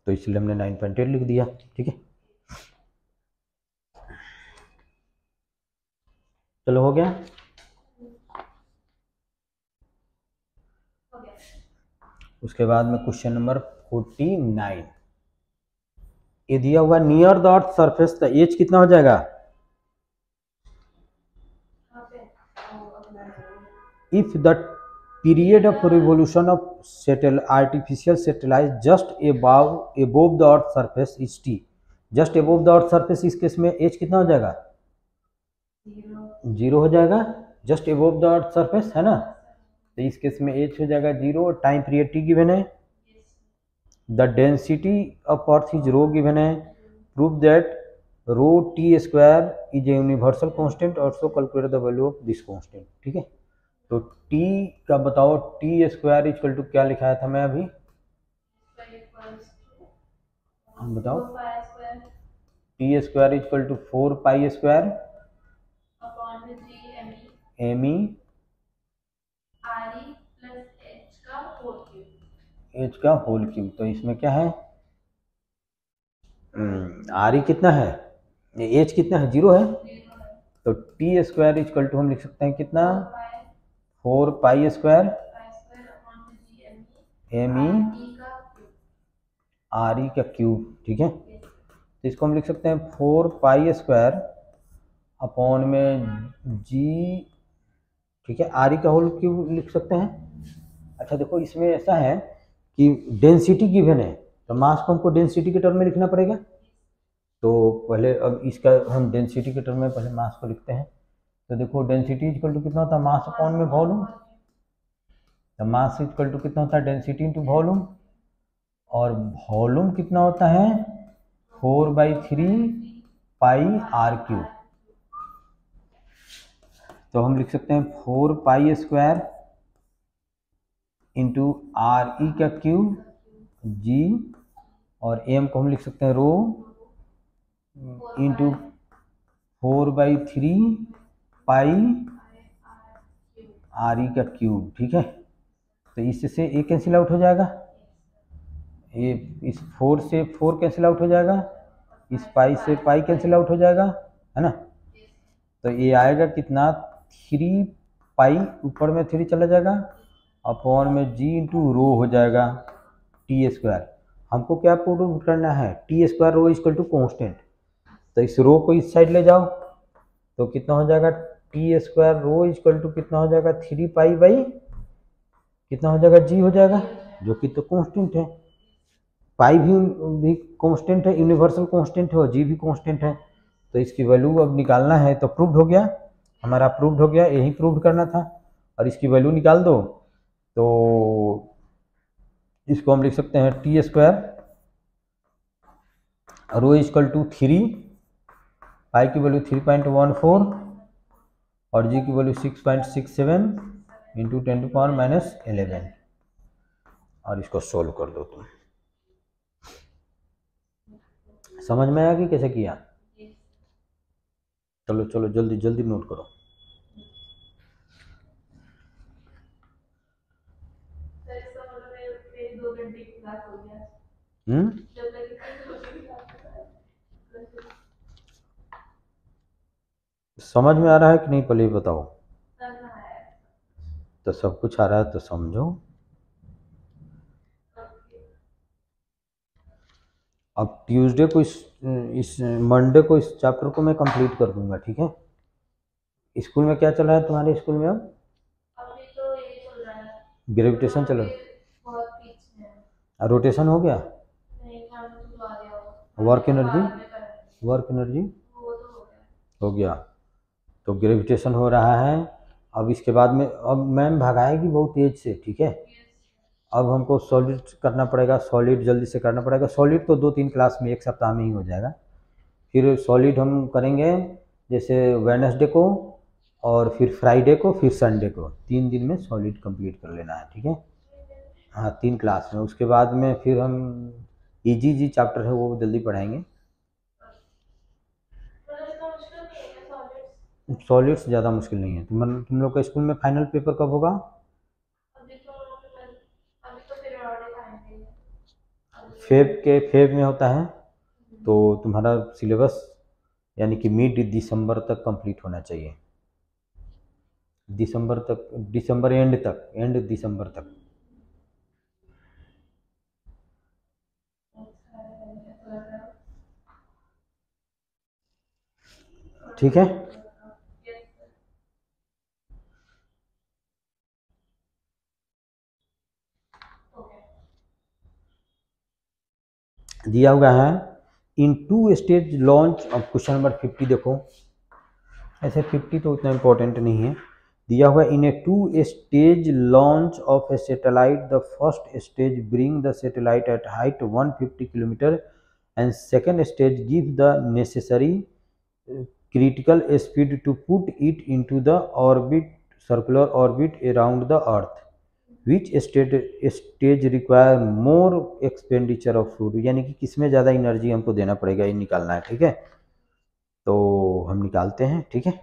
तो इसलिए हमने 9.8 लिख दिया। ठीक है, चलो हो गया। उसके बाद में क्वेश्चन नंबर 49, ये दिया हुआ नियर द अर्थ सरफेस का एज कितना हो जाएगा, if the period of revolution of artificial satellite just above the earth surface is T, just above the earth surface, इस केस में एज कितना हो जाएगा, 0 हो जाएगा, just above the earth surface, है ना, तो इस केस में एज हो जाएगा 0, टाइम पीरियड टी गिवन है, the density of earth is rho given है, prove that rho T square is a universal constant, also calculate the value of this constant. ठीक है, तो टी का बताओ, टी स्क्वायर इक्वल टू क्या लिखाया था मैं अभी, हम बताओ, T square equal to 4 pi square M E H का होल क्यूब, तो इसमें क्या है, आर ई कितना है, एच कितना है, 0 है, तो टी स्क्वायर इक्वल टू हम लिख सकते हैं कितना, 4 pi square M E R E का क्यूब। ठीक है, तो इसको हम लिख सकते हैं 4 पाई स्क्वायर अपॉन में जी, ठीक है, आर ई का होल क्यूब लिख सकते हैं। अच्छा देखो इसमें ऐसा है कि डेंसिटी गिवन है, तो मास को हमको डेंसिटी के टर्म में लिखना पड़ेगा, तो पहले अब इसका हम डेंसिटी के टर्म में पहले मास को लिखते हैं, तो देखो डेंसिटी इक्वल टू कितना होता है, मास अपॉन में वॉल्यूम, तो मास इक्वल टू कितना होता है, डेंसिटी इंटू वॉल्यूम, और वॉल्यूम कितना होता है 4/3 पाई आर क्यूब, तो हम लिख सकते हैं 4 pi square into R E का क्यूब जी, और एम को हम लिख सकते हैं rho into 4/3 pi are E का क्यूब। ठीक है, तो इससे ए कैंसिल आउट हो जाएगा, ये इस 4 से 4 कैंसिल आउट हो जाएगा, इस पाई से पाई कैंसिल आउट हो जाएगा, है ना, तो ये आएगा कितना 3 पाई, ऊपर में 3 चला जाएगा, अपॉन में जी इंटू रो हो जाएगा टी स्क्वायर। हमको क्या प्रूव करना है, T square rho equal to constant, तो इस रो को इस साइड ले जाओ तो कितना हो जाएगा T square rho equal to कितना हो जाएगा 3 पाई बाई कितना हो जाएगा जी हो जाएगा, जो कि तो कांस्टेंट है। पाई भी कांस्टेंट है, यूनिवर्सल कांस्टेंट है और जी भी कांस्टेंट है। तो इसकी वैल्यू अब निकालना है, तो प्रूव्ड हो गया, हमारा प्रूव्ड हो गया, यही प्रूव्ड करना था। और इसकी वैल्यू निकाल दो तो इसको हम लिख सकते हैं T square rho equal to 3, pi की वैल्यू 3.14 और जी की वैल्यू 6.67 इंटू 10⁻⁻11। और इसको सोल्व कर दो तुम। समझ में आया कि कैसे किया? चलो चलो जल्दी जल्दी नोट करो। समझ में आ रहा है कि नहीं पहले बताओ। तो सब कुछ आ रहा है तो समझो। अब ट्यूसडे को इस मंडे को इस चैप्टर को मैं कंप्लीट कर दूंगा, ठीक है। स्कूल में क्या चल रहा है तुम्हारे स्कूल में? अब अभी तो ये चल रहा है, ग्रेविटेशन चल रहा है, बहुत पीछे है। रोटेशन हो गया, नहीं तो आ गया वर्क एनर्जी, वर्क एनर्जी वो तो हो गया। तो ग्रेविटेशन हो रहा है। अब इसके बाद में अब मैम भगाएगी बहुत तेज से, ठीक है। अब हमको सॉलिड करना पड़ेगा, सॉलिड जल्दी से करना पड़ेगा। सॉलिड तो 2-3 क्लास में 1 सप्ताह में ही हो जाएगा। फिर सॉलिड हम करेंगे जैसे वेडनेसडे को और फिर फ्राइडे को फिर संडे को, 3 दिन में सॉलिड कंप्लीट कर लेना है, ठीक है। हाँ 3 क्लास में। उसके बाद में फिर हम इजी जी चैप्टर है वो जल्दी पढ़ाएंगे। सॉलिड्स ज़्यादा मुश्किल नहीं है। तुम लोग का स्कूल में फाइनल पेपर कब होगा? फेब में होता है। तो तुम्हारा सिलेबस यानी कि मिड दिसंबर तक कंप्लीट होना चाहिए, दिसंबर तक, दिसंबर एंड तक, एंड दिसंबर तक, ठीक है। दिया हुआ है इन 2 स्टेज लॉन्च। अब क्वेश्चन नंबर 50 देखो, ऐसे 50 तो उतना इम्पोर्टेंट नहीं है। दिया हुआ in a 2 stage launch of a satellite, the first stage bring the satellite at height 150 kilometre and second stage give the necessary critical speed to put it into the orbit, circular orbit around the earth. Which stage require more expenditure of fuel? यानी कि किसमें ज़्यादा energy हमको देना पड़ेगा, ये निकालना है, ठीक है। तो हम निकालते हैं, ठीक है।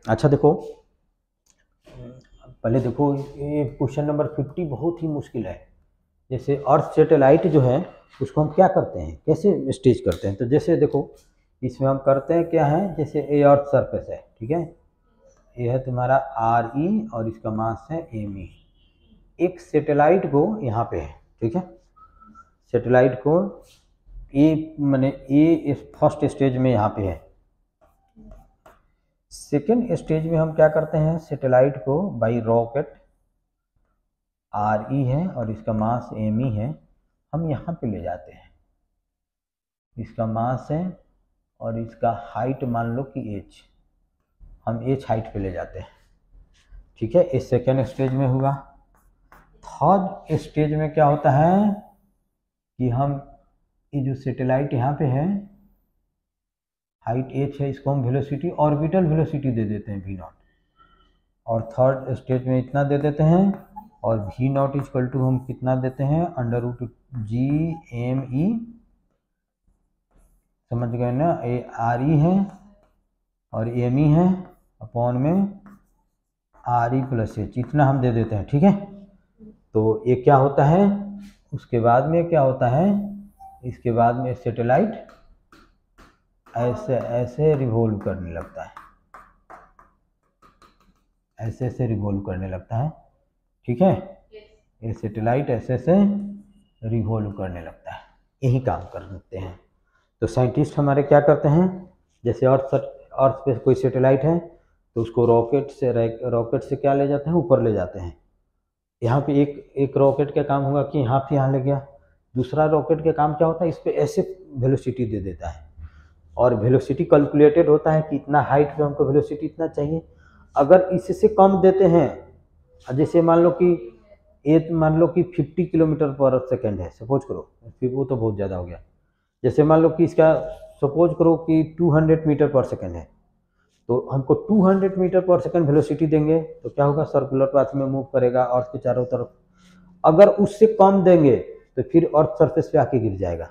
अच्छा देखो, पहले देखो ये क्वेश्चन नंबर 50 बहुत ही मुश्किल है। जैसे अर्थ सैटेलाइट जो है उसको हम क्या करते हैं, कैसे स्टेज करते हैं। तो जैसे देखो इसमें हम करते हैं क्या है, जैसे ये अर्थ सरफेस है, ठीक है। ये है तुम्हारा RE और इसका मास है ME। एक सैटेलाइट को यहाँ पे है, ठीक है। सैटेलाइट को ए फर्स्ट स्टेज में यहाँ पे है। सेकेंड स्टेज में हम क्या करते हैं, सैटेलाइट को बाई रॉकेट, RE है और इसका मास ME है, हम यहाँ पे ले जाते हैं। इसका मास है और इसका हाइट मान लो कि H, हम H हाइट पे ले जाते हैं, ठीक है। इस सेकेंड स्टेज में हुआ। थर्ड स्टेज में क्या होता है कि हम ये जो सैटेलाइट यहाँ पे है, हाइट H है, इसको हम वेलोसिटी, ऑर्बिटल वेलोसिटी दे देते हैं V0। और थर्ड स्टेज में इतना दे देते हैं और V0 इक्वल टू हम कितना देते हैं, √G_ME, समझ गए ना। ये RE है और ME है, अपॉन में RE + H, इतना हम दे देते हैं, ठीक है। तो ये क्या होता है, उसके बाद में क्या होता है, इसके बाद में सैटेलाइट ऐसे ऐसे रिवॉल्व करने लगता है, ऐसे ऐसे रिवॉल्व करने लगता है, ठीक है। ये सैटेलाइट ऐसे ऐसे रिवॉल्व करने लगता है, यही काम करते हैं। तो साइंटिस्ट हमारे क्या करते हैं, जैसे अर्थ पे कोई सैटेलाइट है तो उसको रॉकेट से क्या ले जाते हैं, ऊपर ले जाते हैं। यहाँ पे एक रॉकेट का काम होगा कि यहाँ पे यहाँ ले गया, दूसरा रॉकेट का काम क्या होता है, इस पर ऐसे वेलोसिटी दे देता है और वेलोसिटी कैलकुलेटेड होता है कि इतना हाइट पे हमको वेलोसिटी इतना चाहिए। अगर इससे कम देते हैं, जैसे मान लो कि 50 किलोमीटर पर सेकेंड है, सपोज करो, फिर वो तो बहुत ज़्यादा हो गया। जैसे मान लो कि इसका सपोज करो कि 200 मीटर पर सेकेंड है, तो हमको 200 मीटर पर सेकेंड वेलोसिटी देंगे तो क्या होगा, सर्कुलर पाथ में मूव करेगा अर्थ के चारों तरफ। अगर उससे कम देंगे तो फिर अर्थ सरफेस पे आके गिर जाएगा।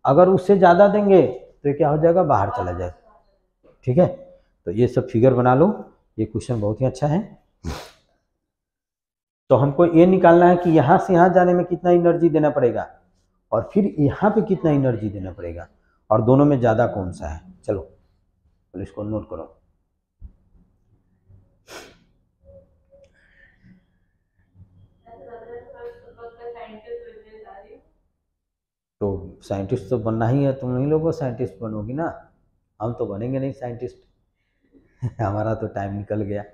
अगर उससे ज़्यादा देंगे तो ये क्या हो जाएगा, बाहर चला जाएगा। ठीक है, तो ये सब फिगर बना लो, ये क्वेश्चन बहुत ही अच्छा है। तो हमको ये निकालना है कि यहाँ से यहाँ जाने में कितना एनर्जी देना पड़ेगा और फिर यहाँ पे कितना एनर्जी देना पड़ेगा और दोनों में ज़्यादा कौन सा है। चलो इसको नोट करो। तो साइंटिस्ट तो बनना ही है, तुम ही लोगों साइंटिस्ट बनोगी ना, हम तो बनेंगे नहीं साइंटिस्ट हमारा तो टाइम निकल गया।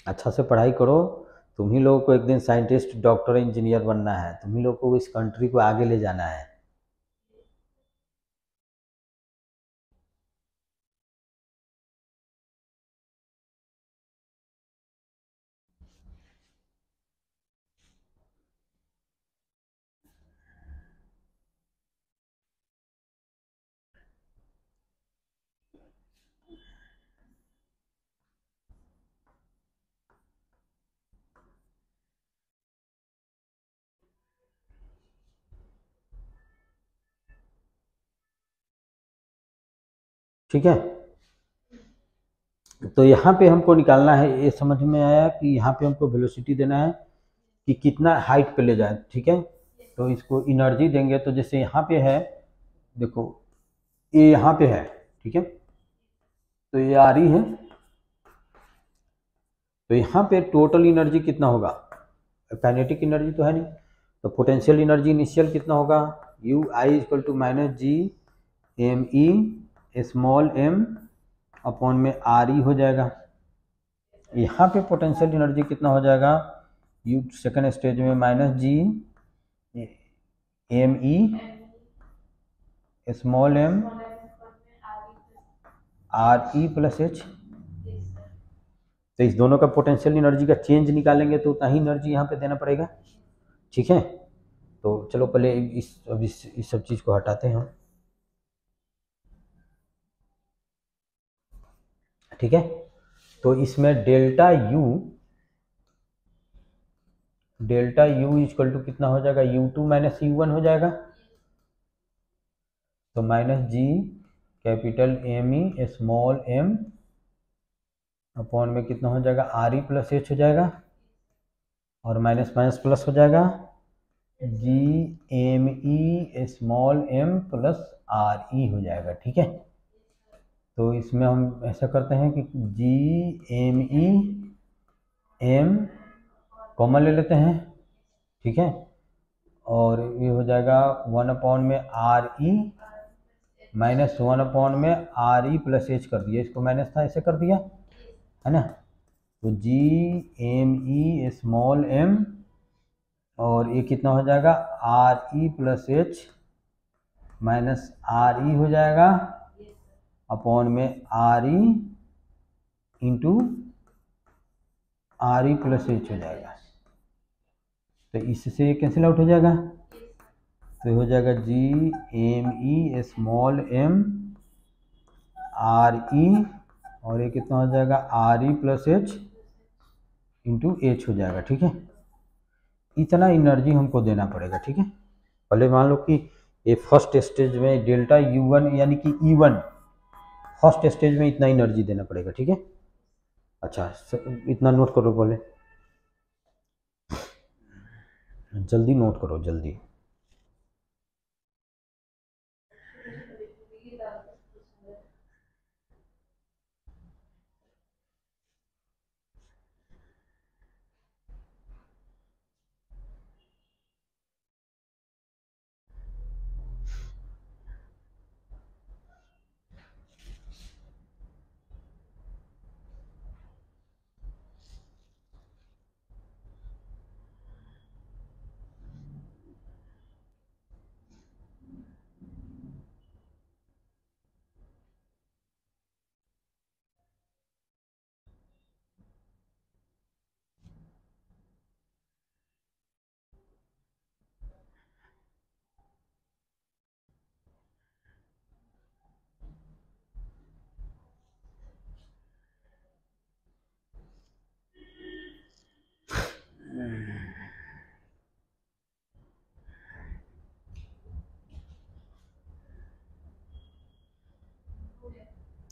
अच्छा से पढ़ाई करो, तुम ही लोगों को एक दिन साइंटिस्ट, डॉक्टर, इंजीनियर बनना है, तुम ही लोगों को इस कंट्री को आगे ले जाना है। ठीक है, तो यहाँ पे हमको निकालना है, ये समझ में आया कि यहाँ पे हमको वेलोसिटी देना है कि कितना हाइट पे ले जाए। ठीक है, तो इसको एनर्जी देंगे, तो जैसे यहाँ पे है, देखो ये यहाँ पे है, ठीक है, तो ये आ रही है, तो यहाँ पे टोटल एनर्जी कितना होगा, काइनेटिक एनर्जी तो है नहीं, तो पोटेंशियल एनर्जी इनिशियल कितना होगा, U I equal to minus G M E small M upon में आर ई हो जाएगा। यहाँ पे पोटेंशियल एनर्जी कितना हो जाएगा, यू सेकंड स्टेज में minus G M E small m R E plus H. तो इस दोनों का पोटेंशियल एनर्जी का चेंज निकालेंगे तो उतना ही एनर्जी यहाँ पे देना पड़ेगा। ठीक है, तो चलो पहले इस सब चीज़ को हटाते हैं हम। ठीक है, तो इसमें डेल्टा यू इक्वल टू कितना हो जाएगा, U2 माइनस U1 हो जाएगा। तो minus G capital M E small M upon में कितना हो जाएगा, आर ई प्लस एच हो जाएगा, और माइनस माइनस प्लस हो जाएगा, G M E small m plus R E हो जाएगा। ठीक है, तो इसमें हम ऐसा करते हैं कि G M E M common ले लेते हैं। ठीक है, और ये हो जाएगा 1 अपॉन में आर ई माइनस 1 अपॉन में आर ई प्लस एच कर दिया, इसको माइनस था ऐसे कर दिया है ना। तो G M E small m और ये कितना हो जाएगा, R E plus H minus R E हो जाएगा अपॉन में R E into R E plus H हो जाएगा। तो इससे ये कैंसिल आउट हो जाएगा, तो हो जाएगा G M E small m R E और ये कितना हो जाएगा, R E plus H into H हो जाएगा। ठीक है, इतना एनर्जी हमको देना पड़ेगा। ठीक है, पहले मान लो कि ये फर्स्ट स्टेज में डेल्टा U1 यानी कि E1 फर्स्ट स्टेज में इतना एनर्जी देना पड़ेगा। ठीक है, अच्छा इतना नोट करो, बोले जल्दी नोट करो जल्दी।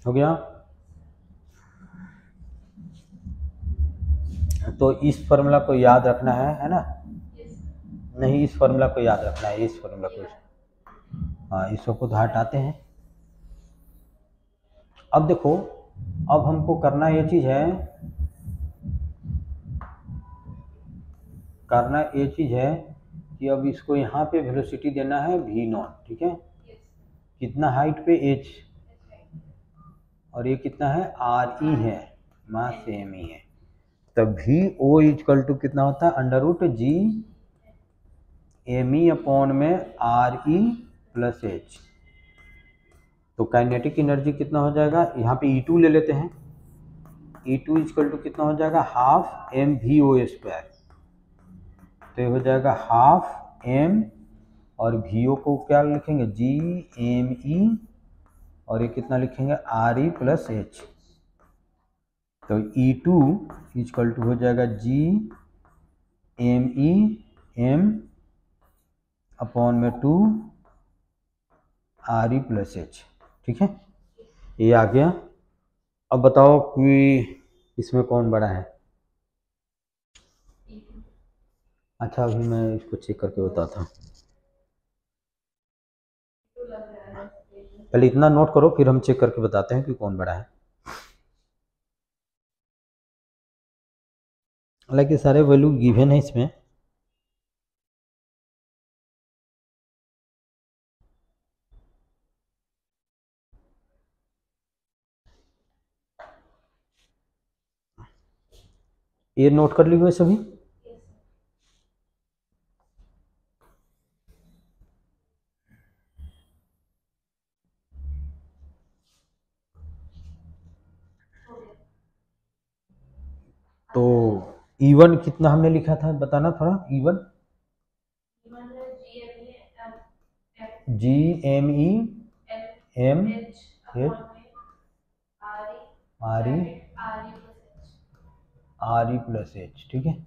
हो गया। तो इस फॉर्मूला को याद रखना है ना? नहीं, इस फॉर्मूला को याद रखना है, इस फॉर्मूला को। हाँ, इसको खुद हटाते हैं। अब देखो, अब हमको करना ये चीज़ है, कि अब इसको यहाँ पे वेलोसिटी देना है v0, ठीक है? कितना हाइट पे? h, और ये कितना है? re है, मास सेम ही है। तो vo इक्वल टू कितना होता है? अंडर रूट जी me अपॉन में re प्लस h। तो काइनेटिक एनर्जी कितना हो जाएगा? यहाँ पे E2 ले लेते हैं। E2 इक्वल टू कितना हो जाएगा? Half mvo square. तो ये हो जाएगा हाफ m, और vo को क्या लिखेंगे? GMe, और ये कितना लिखेंगे? re plus h। तो E2 इक्वल टू हो जाएगा GMe m अपॉन में 2 re प्लस h, ठीक है? ये आ गया। अब बताओ कि इसमें कौन बड़ा है? अच्छा, अभी मैं इसको चेक करके बताता हूँ। पहले इतना नोट करो, फिर हम चेक करके बताते हैं कि कौन बड़ा है। हालांकि सारे वैल्यू गिवन है इसमें। ये नोट कर ली हुए सभी? तो E1 कितना हमने लिखा था, बताना थोड़ा। E1 GMe m h re plus h, ठीक है?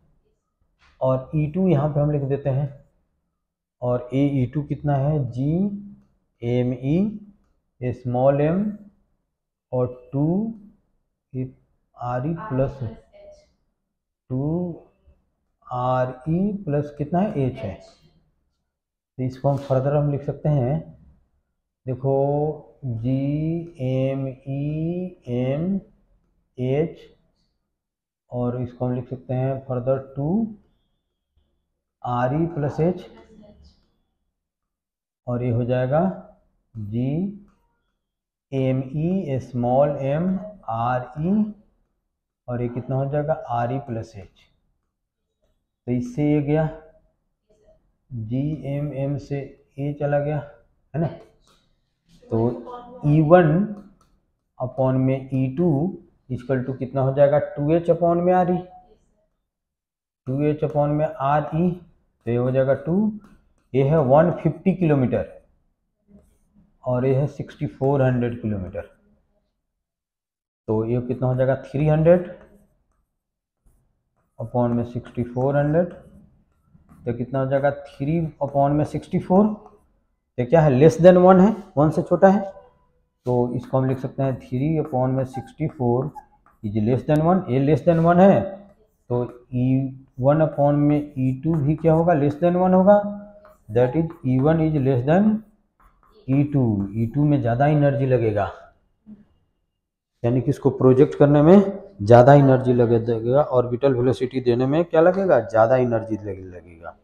और E2 यहाँ पे हम लिख देते हैं। और E2 कितना है? GMe स्मॉल m और 2 re प्लस 2 re प्लस कितना है? h है। तो इसको हम फर्दर हम लिख सकते हैं, देखो, GMe m h, और इसको हम लिख सकते हैं फर्दर 2 re प्लस h, और ये हो जाएगा GMe स्मॉल m re, और ये कितना हो जाएगा? re plus h। तो इससे ये गया, GMm से a चला गया, है ना? तो E1 अपॉन में E2 इक्वल टू कितना हो जाएगा? 2h अपॉन में re, 2h अपॉन में re। तो ये हो जाएगा 2, ये है 150 किलोमीटर, और ये है 6400 किलोमीटर। तो ये कितना हो जाएगा? 300 अपॉन में 6400। तो कितना हो जाएगा? 3 अपॉन में 64। तो क्या है? लेस देन 1 है, 1 से छोटा है। तो इसको हम लिख सकते हैं 3 अपॉन में 64 इज लेस देन 1। ये लेस देन 1 है, तो E1 अपॉन में E2 भी क्या होगा? लेस देन 1 होगा। That is E1 is less then E2। E2 में ज़्यादा एनर्जी लगेगा, यानी कि इसको प्रोजेक्ट करने में ज़्यादा एनर्जी लगेगा, ऑर्बिटल वेलोसिटी देने में क्या लगेगा? ज़्यादा एनर्जी लगेगा।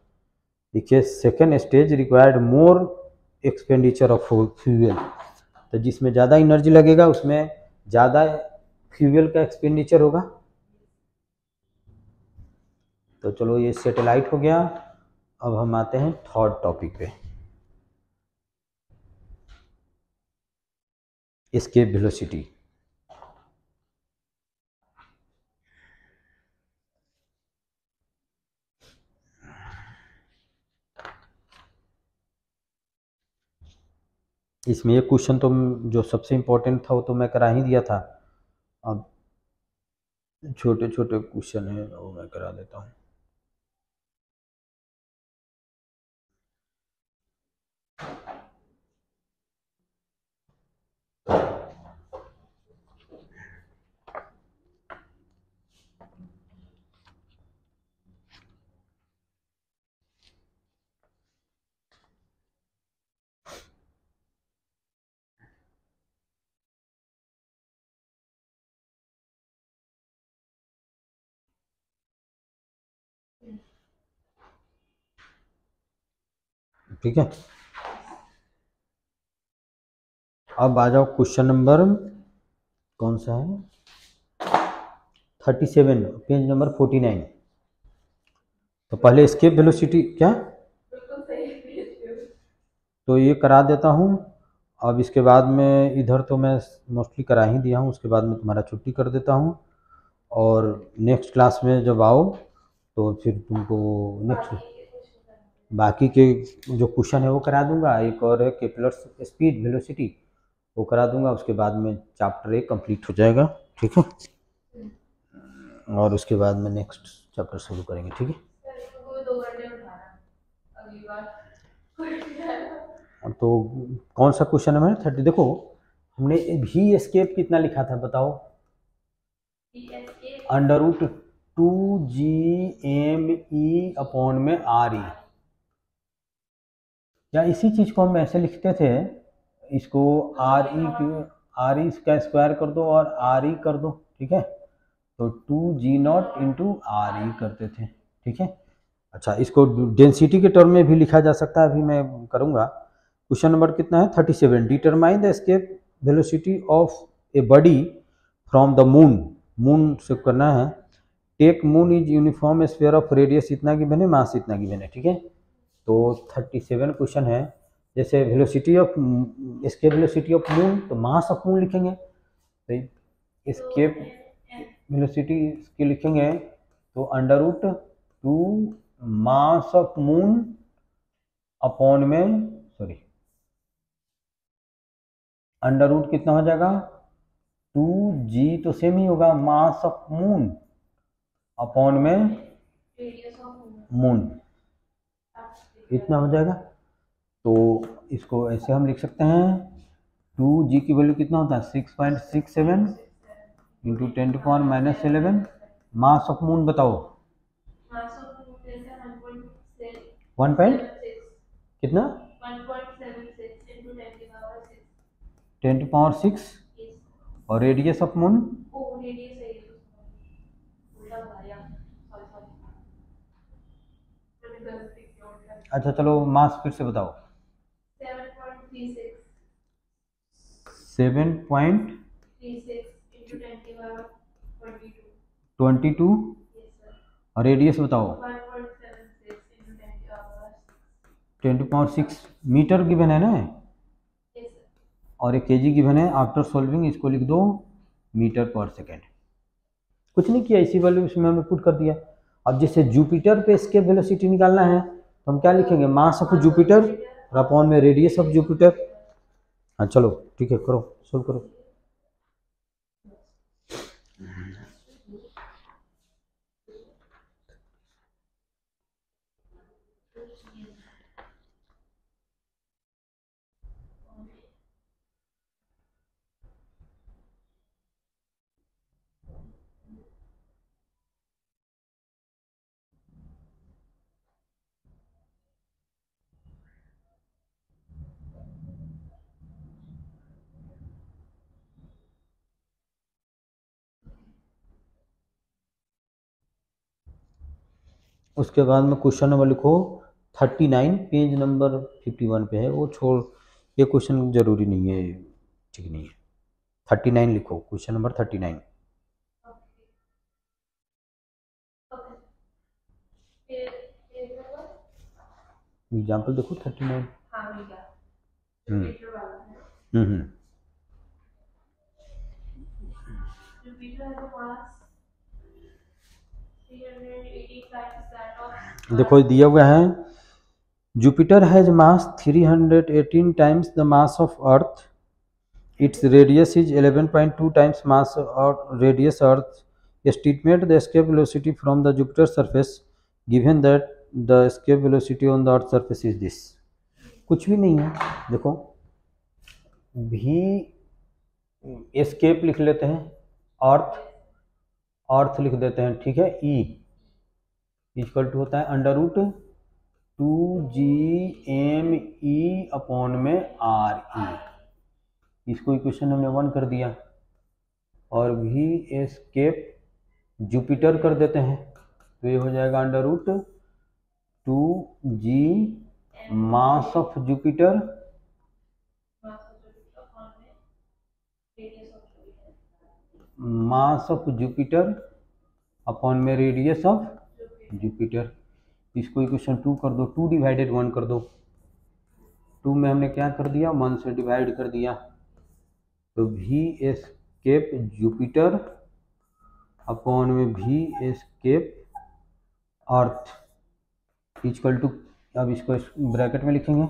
देखिए, second stage required more expenditure of fuel. तो जिसमें ज़्यादा एनर्जी लगेगा उसमें ज़्यादा फ्यूल का एक्सपेंडिचर होगा। तो चलो, ये सैटेलाइट हो गया। अब हम आते हैं थर्ड टॉपिक पे, एस्केप वेलोसिटी। इसमें ये क्वेश्चन तो जो सबसे इम्पोर्टेंट था वो तो मैं करा ही दिया था। अब छोटे छोटे क्वेश्चन है वो मैं करा देता हूँ। ठीक है। अब आ जाओ क्वेश्चन नंबर कौन सा है, 37, पेज नंबर 49। तो पहले एस्केप वेलोसिटी क्या, बिल्कुल सही है। तो ये करा देता हूँ। अब इसके बाद में इधर तो मैं मोस्टली करा ही दिया हूँ, उसके बाद में तुम्हारा छुट्टी कर देता हूँ, और नेक्स्ट क्लास में जब आओ तो फिर तुमको नेक्स्ट बाकी के जो क्वेश्चन है वो करा दूंगा। एक और है केपलर्स स्पीड वेलोसिटी, वो करा दूंगा। उसके बाद में चैप्टर 1 कंप्लीट हो जाएगा, ठीक है। और उसके बाद में नेक्स्ट चैप्टर शुरू करेंगे, ठीक है। वो 2 घंटे उठाना अगली बार। तो कौन सा क्वेश्चन है, 30? देखो हमने भी एस्केप कितना लिखा था बताओ, अंडर रूट 2GME/RE। या इसी चीज को हम ऐसे लिखते थे, इसको RE का स्क्वायर कर दो और RE कर दो, ठीक है। तो 2G0 × RE करते थे, ठीक है। अच्छा, इसको डेंसिटी के टर्म में भी लिखा जा सकता है, अभी मैं करूँगा। क्वेश्चन नंबर कितना है, 37। Determine the escape velocity of a body from the moon. Moon से करना है। Take moon is uniform sphere of radius इतना गिवन है, मास इतना गिवन है, ठीक है। तो 37 क्वेश्चन है। जैसे velocity of escape velocity of moon, तो मास ऑफ मून लिखेंगे। तो एस्केप वेलोसिटी इसकी लिखेंगे तो under root 2 mass of moon upon में, सॉरी, अंडर रूट कितना हो जाएगा, 2G तो सेम ही होगा, मास ऑफ मून अपॉन में मून, इतना हो जाएगा। तो इसको ऐसे हम लिख सकते हैं, 2G की वैल्यू कितना होता है, 6.67 × 10⁻⁻11। मास ऑफ मून बताओ, 1 कितना, 10⁻6। और रेडियस ऑफ मून, अच्छा चलो मास फिर से बताओ, 7.22। और रेडियस बताओ, 10⁻6 मीटर गिवन है ना, और एक केजी गिवन है। आफ्टर सॉल्विंग इसको लिख दो मीटर पर सेकेंड। कुछ नहीं किया, इसी वैल्यू इसमें हमने पुट कर दिया। अब जैसे जुपिटर पे एस्केप वेलोसिटी निकालना है तो हम क्या लिखेंगे, मास ऑफ जुपिटर और अपॉन में रेडियस ऑफ जुपिटर। हाँ चलो ठीक है, करो, सोल्व करो। उसके बाद में क्वेश्चन नंबर लिखो 39, पेज नंबर 51 पे है, वो छोड़, ये क्वेश्चन जरूरी नहीं है, ठीक नहीं है। 39 लिखो, क्वेश्चन नंबर 39। एग्जाम्पल देखो 39। देखो दिया हुआ है, Jupiter has mass 318 times the mass of Earth, its radius is 11.2 times mass और radius Earth. Estimate the escape velocity from the Jupiter surface given that the escape velocity on the earth surface is this. कुछ भी नहीं है, देखो भी escape लिख लेते हैं, अर्थ लिख देते हैं, ठीक है। ई इक्वल टू होता है अंडर रूट 2GME/RE। इसको इक्वेशन हमने 1 कर दिया। और भी एस्केप जुपिटर कर देते हैं, तो ये हो जाएगा under root 2G mass of Jupiter upon में रेडियस ऑफ जुपिटर। इसको इक्वेशन 2 कर दो, 2 डिवाइडेड 1 कर दो। 2 में हमने क्या कर दिया, 1 से डिवाइड कर दिया, तो वी एस्केप जुपिटर अपॉन में V escape earth equal to, अब इसको ब्रैकेट में लिखेंगे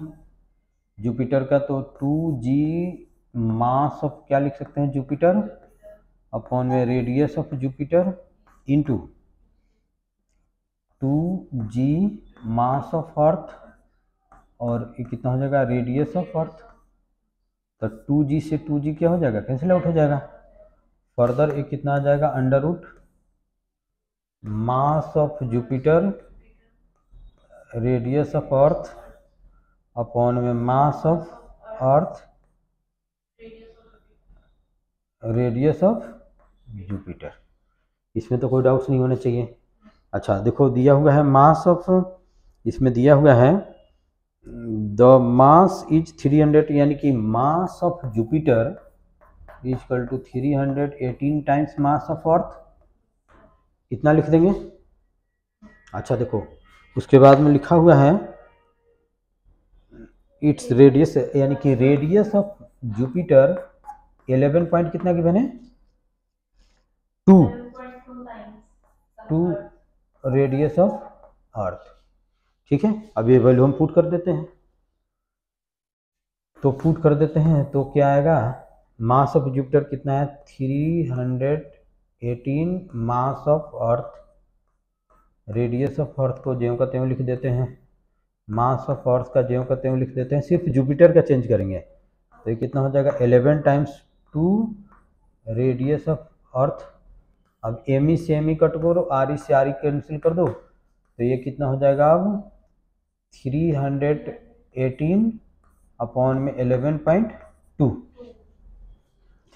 जुपिटर का, तो 2g मास ऑफ क्या लिख सकते हैं जुपिटर अपॉन में radius of Jupiter into 2g mass of अर्थ, और ये कितना हो जाएगा रेडियस ऑफ अर्थ, तो 2g से 2g क्या हो जाएगा, कैंसिल आउट हो जाएगा। फर्दर ये कितना आ जाएगा under root mass of Jupiter radius of Earth upon में mass of Earth radius of Jupiter. इसमें तो कोई डाउट्स नहीं होने चाहिए। अच्छा देखो दिया हुआ है मास ऑफ, इसमें दिया हुआ है द मास इज 300, यानी कि mass of Jupiter is equal to 318 times mass of earth, इतना लिख देंगे। अच्छा देखो उसके बाद में लिखा हुआ है इट्स रेडियस, यानी कि रेडियस ऑफ जुपिटर 11 पॉइंट कितना गिवन है 2 रेडियस ऑफ अर्थ। ठीक है, अब ये वैल्यू हम पुट कर देते हैं, तो पुट कर देते हैं तो क्या आएगा, मास ऑफ जुपिटर कितना है 318 मास ऑफ अर्थ, रेडियस ऑफ अर्थ को ज्यों का त्यों लिख देते हैं, मास ऑफ अर्थ का ज्यों का त्यों लिख देते हैं, सिर्फ जुपिटर का चेंज करेंगे, तो ये कितना हो जाएगा 11 टाइम्स 2 रेडियस ऑफ अर्थ। अब एम ई से एम ई कट करो, आर ई से आर ई कैंसिल कर दो, तो ये कितना हो जाएगा अब 318 अपॉन में 11.2।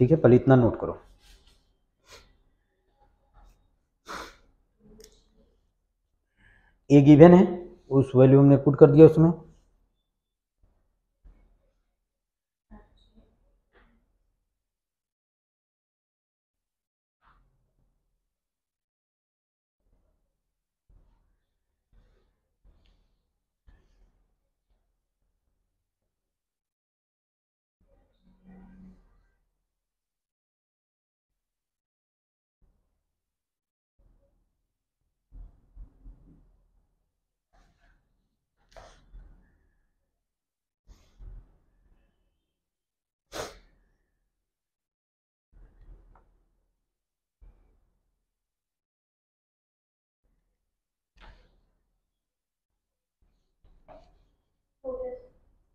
ठीक है, पहले इतना नोट करो। ए गिवन है, उस वैल्यू हमने पुट कर दिया उसमें।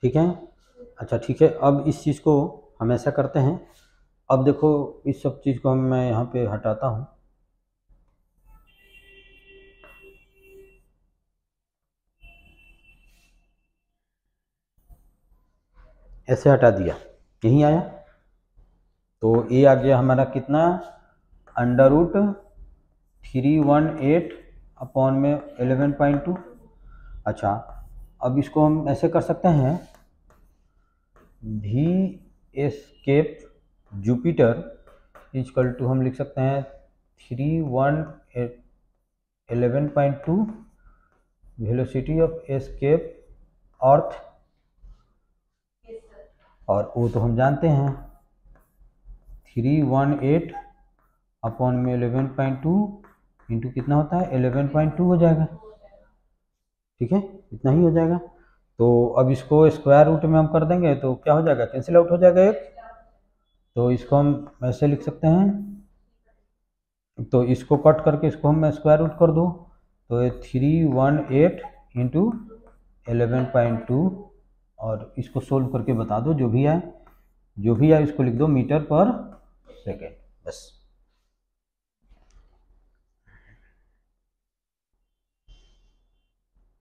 ठीक है, अच्छा ठीक है, अब इस चीज़ को हम ऐसा करते हैं, अब देखो इस सब चीज़ को मैं यहाँ पे हटाता हूँ, ऐसे हटा दिया, यहीं आया, तो ये आ गया हमारा कितना अंडर रूट 318 अपॉन में 11.2। अच्छा अब इसको हम ऐसे कर सकते हैं, V escape Jupiter equal to हम लिख सकते हैं 11.2 वेलोसिटी ऑफ एस्केप अर्थ, और वो तो हम जानते हैं 318 अपॉन में 11.2 इंटू कितना होता है 11.2 हो जाएगा। ठीक है, इतना ही हो जाएगा। तो अब इसको स्क्वायर रूट में हम कर देंगे तो क्या हो जाएगा, कैंसिल आउट हो जाएगा एक, तो इसको हम ऐसे लिख सकते हैं, तो इसको कट करके इसको हम स्क्वायर रूट कर दो, तो ये 318 इंटू 11.2, और इसको सोल्व करके बता दो, जो भी आए इसको लिख दो मीटर पर सेकेंड, बस।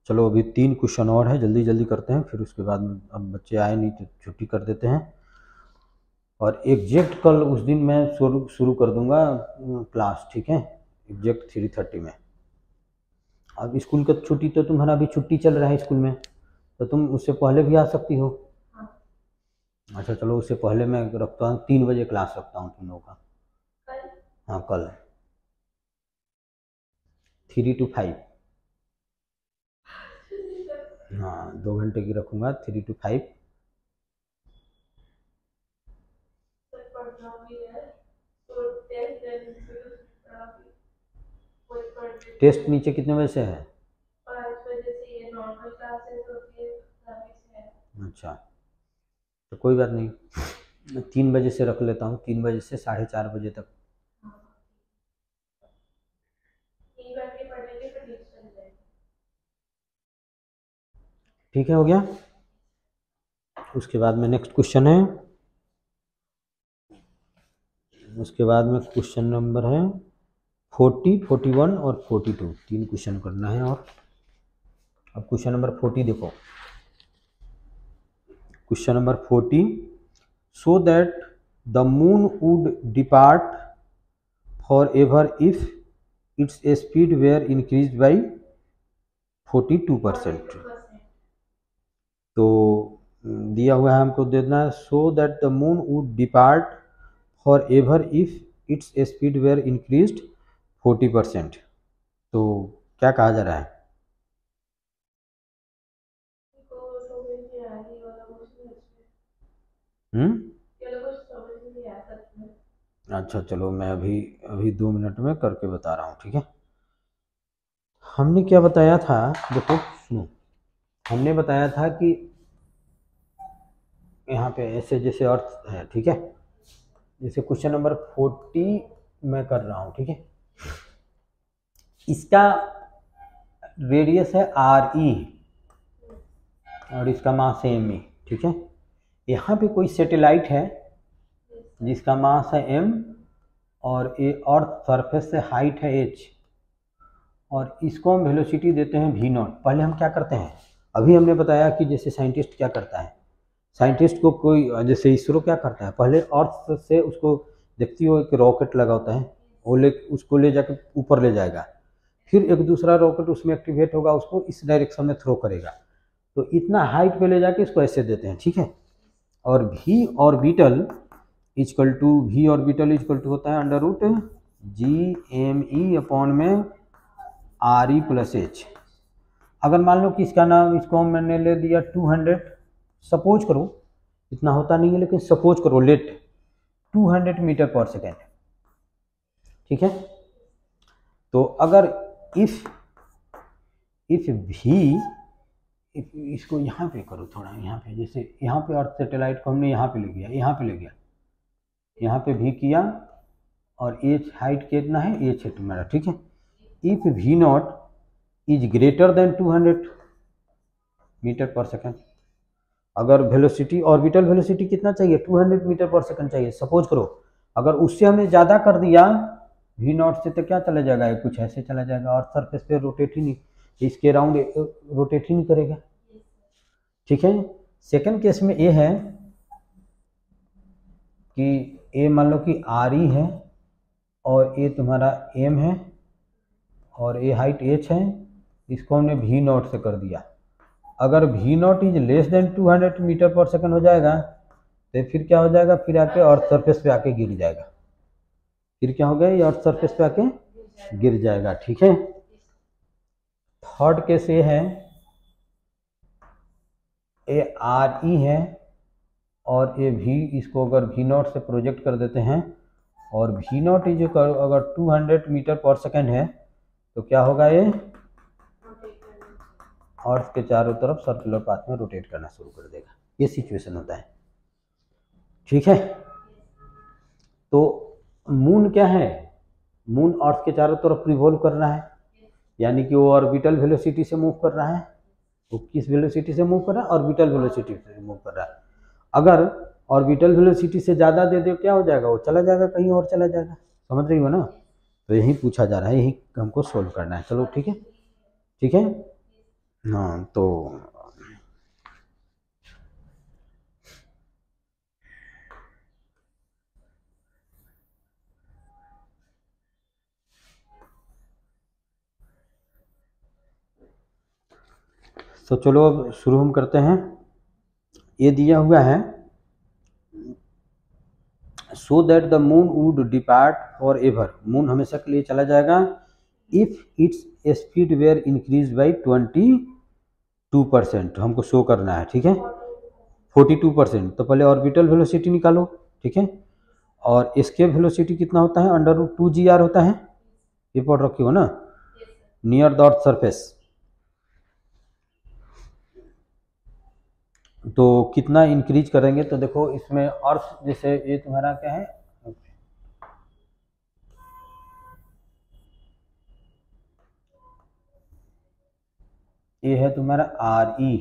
चलो अभी 3 क्वेश्चन और है, जल्दी जल्दी करते हैं, फिर उसके बाद अब बच्चे आए नहीं तो छुट्टी कर देते हैं, और एग्जैक्ट कल उस दिन मैं शुरू कर दूंगा क्लास। ठीक है, एग्जैक्ट 3:30 में। अब स्कूल का छुट्टी तो तुम्हारा अभी छुट्टी चल रहा है स्कूल में, तो तुम उससे पहले भी आ सकती हो। हाँ। अच्छा चलो, उससे पहले मैं रखता हूँ 3 बजे क्लास रखता हूँ तुम लोगों का। कल? हाँ कल 3 to 5। हाँ 2 घंटे की रखूँगा 3 to 5। सर पढ़ना भी है तो टेस्ट देने से तो पढ़ा भी कोई पढ़ ले। टेस्ट नीचे कितने बजे से है? 5 बजे से ये नॉर्मल क्लासेस होती है, तभी से है। अच्छा तो कोई बात नहीं, 3 बजे से रख लेता हूँ, 3 बजे से 4:30 बजे तक। हाँ। 3 बैठ के पढ़ेंगे फिर लिख चल जाएंगे। ठीक है, हो गया। उसके बाद में नेक्स्ट क्वेश्चन है, उसके बाद में क्वेश्चन नंबर है 40, 41 और 42, 3 क्वेश्चन करना है। और अब क्वेश्चन नंबर 40 देखो, question number 40, so that the moon would depart for ever if its speed were increase by 42%। तो दिया हुआ है हमको देना है, so that the moon would depart for ever if its speed were increase 40%। तो क्या कहा जा रहा है? तो समझ नहीं आ रही वाला क्वेश्चन हम्म, ये लोग कुछ समझ नहीं आ सच में। अच्छा चलो, मैं अभी अभी 2 मिनट में करके बता रहा हूँ, ठीक है। हमने क्या बताया था, देखो सुनो, हमने बताया था कि यहाँ पे ऐसे जैसे अर्थ है, ठीक है। जैसे क्वेश्चन नंबर 40 मैं कर रहा हूँ, ठीक है। इसका रेडियस है RE और इसका मास है ME, ठीक है। यहाँ पे कोई सैटेलाइट है जिसका मास है M और ये अर्थ सरफेस से हाइट है H, और इसको हम वेलोसिटी देते हैं V0। पहले हम क्या करते हैं, अभी हमने बताया कि जैसे साइंटिस्ट क्या करता है, साइंटिस्ट को कोई जैसे इसरो क्या करता है, पहले अर्थ से उसको देखती हो एक रॉकेट लगा होता है, वो उसको ले जाकर ऊपर ले जाएगा, फिर एक दूसरा रॉकेट उसमें एक्टिवेट होगा, उसको इस डायरेक्शन में थ्रो करेगा, तो इतना हाइट पे ले जाके इसको ऐसे देते हैं, ठीक है। और V ऑर्बिटल इजकल टू होता है √GME अपॉन में RE + H। अगर मान लो कि इसका नाम, इसको मैंने ले दिया 200, सपोज करो, इतना होता नहीं है लेकिन सपोज करो, लेट 200 मीटर पर सेकेंड, ठीक है। तो अगर इफ भी, इसको यहाँ पे करो थोड़ा, यहाँ पे जैसे यहाँ पे अर्थ सैटेलाइट को हमने यहाँ पे ले गया, यहाँ पे ले गया, यहाँ पे भी किया, और एच हाइट कितना है, एच है तुम्हारा, ठीक है। If V0 is greater than 200 metre per second, अगर वेलोसिटी, ऑर्बिटल वेलोसिटी कितना चाहिए, 200 मीटर पर सेकेंड चाहिए, सपोज करो। अगर उससे हमने ज़्यादा कर दिया V0 से, तो क्या चला जाएगा, कुछ ऐसे चला जाएगा, और सरफेस पे रोटेट ही नहीं, इसके राउंड रोटेट ही नहीं करेगा, ठीक है। सेकंड केस में ये है कि ये मान लो कि RE है और ये तुम्हारा M है और ये हाइट H है, इसको हमने V0 से कर दिया। अगर V0 is less than 200 metre per second हो जाएगा, तो फिर क्या हो जाएगा, फिर आके अर्थ सरफेस पे आके गिर जाएगा, फिर क्या हो गया, ये अर्थ सरफेस पे आके गिर जाएगा, ठीक है। थर्ड केस ये है, ये RE है और ये V, इसको अगर V0 से प्रोजेक्ट कर देते हैं, और V0 इज अगर 200 मीटर पर सेकंड है, तो क्या होगा, ये अर्थ के चारों तरफ सर्कुलर पाथ में रोटेट करना शुरू कर देगा। ये सिचुएशन होता है, ठीक है। तो मून क्या है, मून अर्थ के चारों तरफ रिवॉल्व कर रहा है, यानी कि वो ऑर्बिटल वेलोसिटी से मूव कर रहा है। वो किस वेलोसिटी से मूव कर रहा है, ऑर्बिटल वेलोसिटी से मूव कर रहा है। अगर ऑर्बिटल वेलोसिटी से ज़्यादा दे दे, क्या हो जाएगा, वो चला जाएगा, कहीं और चला जाएगा, समझ रही हो ना। तो यही पूछा जा रहा है, यही हमको सोल्व करना है। चलो ठीक है, ठीक है। हाँ तो तो चलो अब शुरू हम करते हैं। ये दिया हुआ है so that the moon would depart for ever, moon हमेशा के लिए चला जाएगा if its speed were increase by 22%, हमको शो करना है, ठीक है। 42%, तो पहले ऑर्बिटल वेलोसिटी निकालो, ठीक है। और एस्केप वेलोसिटी कितना होता है, √2gr होता है, ये पढ़ रखे हो ना, नियर द अर्थ सरफेस। तो कितना इंक्रीज करेंगे, तो देखो इसमें अर्थ, जैसे ये तुम्हारा क्या है, ये है तुम्हारा RE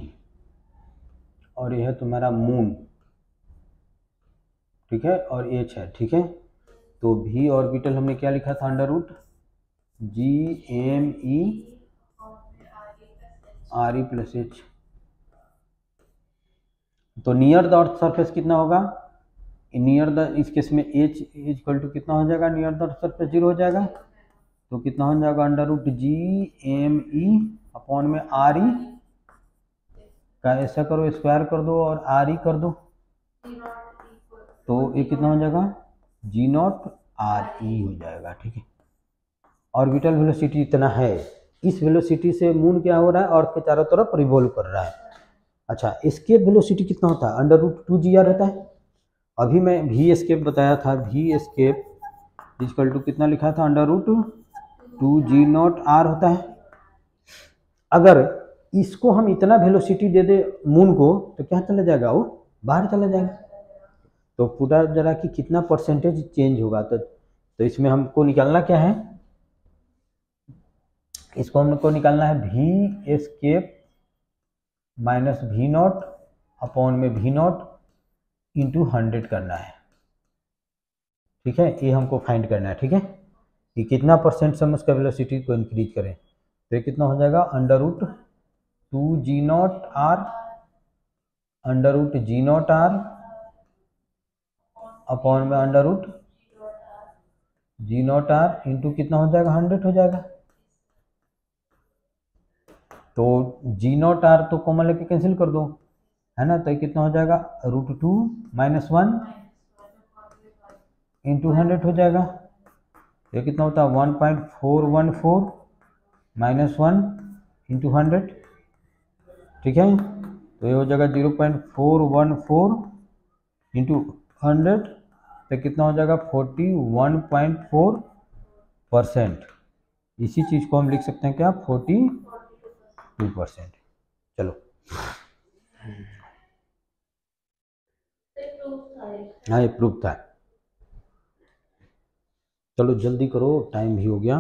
और ये है तुम्हारा मून, ठीक है, और H है, ठीक है। तो V ऑर्बिटल हमने क्या लिखा था, √GME RE+H। तो नियर द अर्थ सरफेस कितना होगा, नियर द, इस केस में H इक्वल टू कितना हो जाएगा, नियर द अर्थ सरफेस 0 हो जाएगा, तो कितना हो जाएगा, √GME अपॉन में RE का ऐसा करो, स्क्वायर कर दो और RE कर दो, तो ये कितना हो जाएगा, G0RE हो जाएगा, ठीक है। ऑर्बिटल वेलोसिटी इतना है, इस वेलोसिटी से मून क्या हो रहा है, अर्थ के चारों तरफ रिवॉल्व कर रहा है। अच्छा, एस्केप वेलोसिटी कितना होता है, √2gr होता है। अभी मैं V एस्केप बताया था, V एस्केप इक्वल टू कितना लिखा था, √2g0r होता है। अगर इसको हम इतना वेलोसिटी दे दे मून को, तो क्या चला जाएगा, वो बाहर चला जाएगा। तो पूरा जरा कि कितना परसेंटेज चेंज होगा, तो इसमें हमको निकालना क्या है, इसको हमको निकालना है V escape minus V0 upon में V0 इंटू 100 करना है, ठीक है। ये हमको फाइंड करना है, ठीक है, कि कितना परसेंट से हम उसका वेलोसिटी को इंक्रीज करें। तो ये कितना हो जाएगा, √2g0r अपॉन में √G0r इंटू कितना हो जाएगा, 100 हो जाएगा। तो G0r तो कॉमन लेके कैंसिल कर दो, है ना, तो ये कितना हो जाएगा, √2 - 1 इंटू 100 हो जाएगा। ये कितना होता है, 1.414 - 1 इंटू 100, ठीक है। तो ये हो जाएगा 0.414 इंटू 100, तो कितना हो जाएगा, 41.4%। इसी चीज़ को हम लिख सकते हैं क्या, 42%। चलो, हाँ ये प्रूफ था। चलो जल्दी करो, टाइम भी हो गया।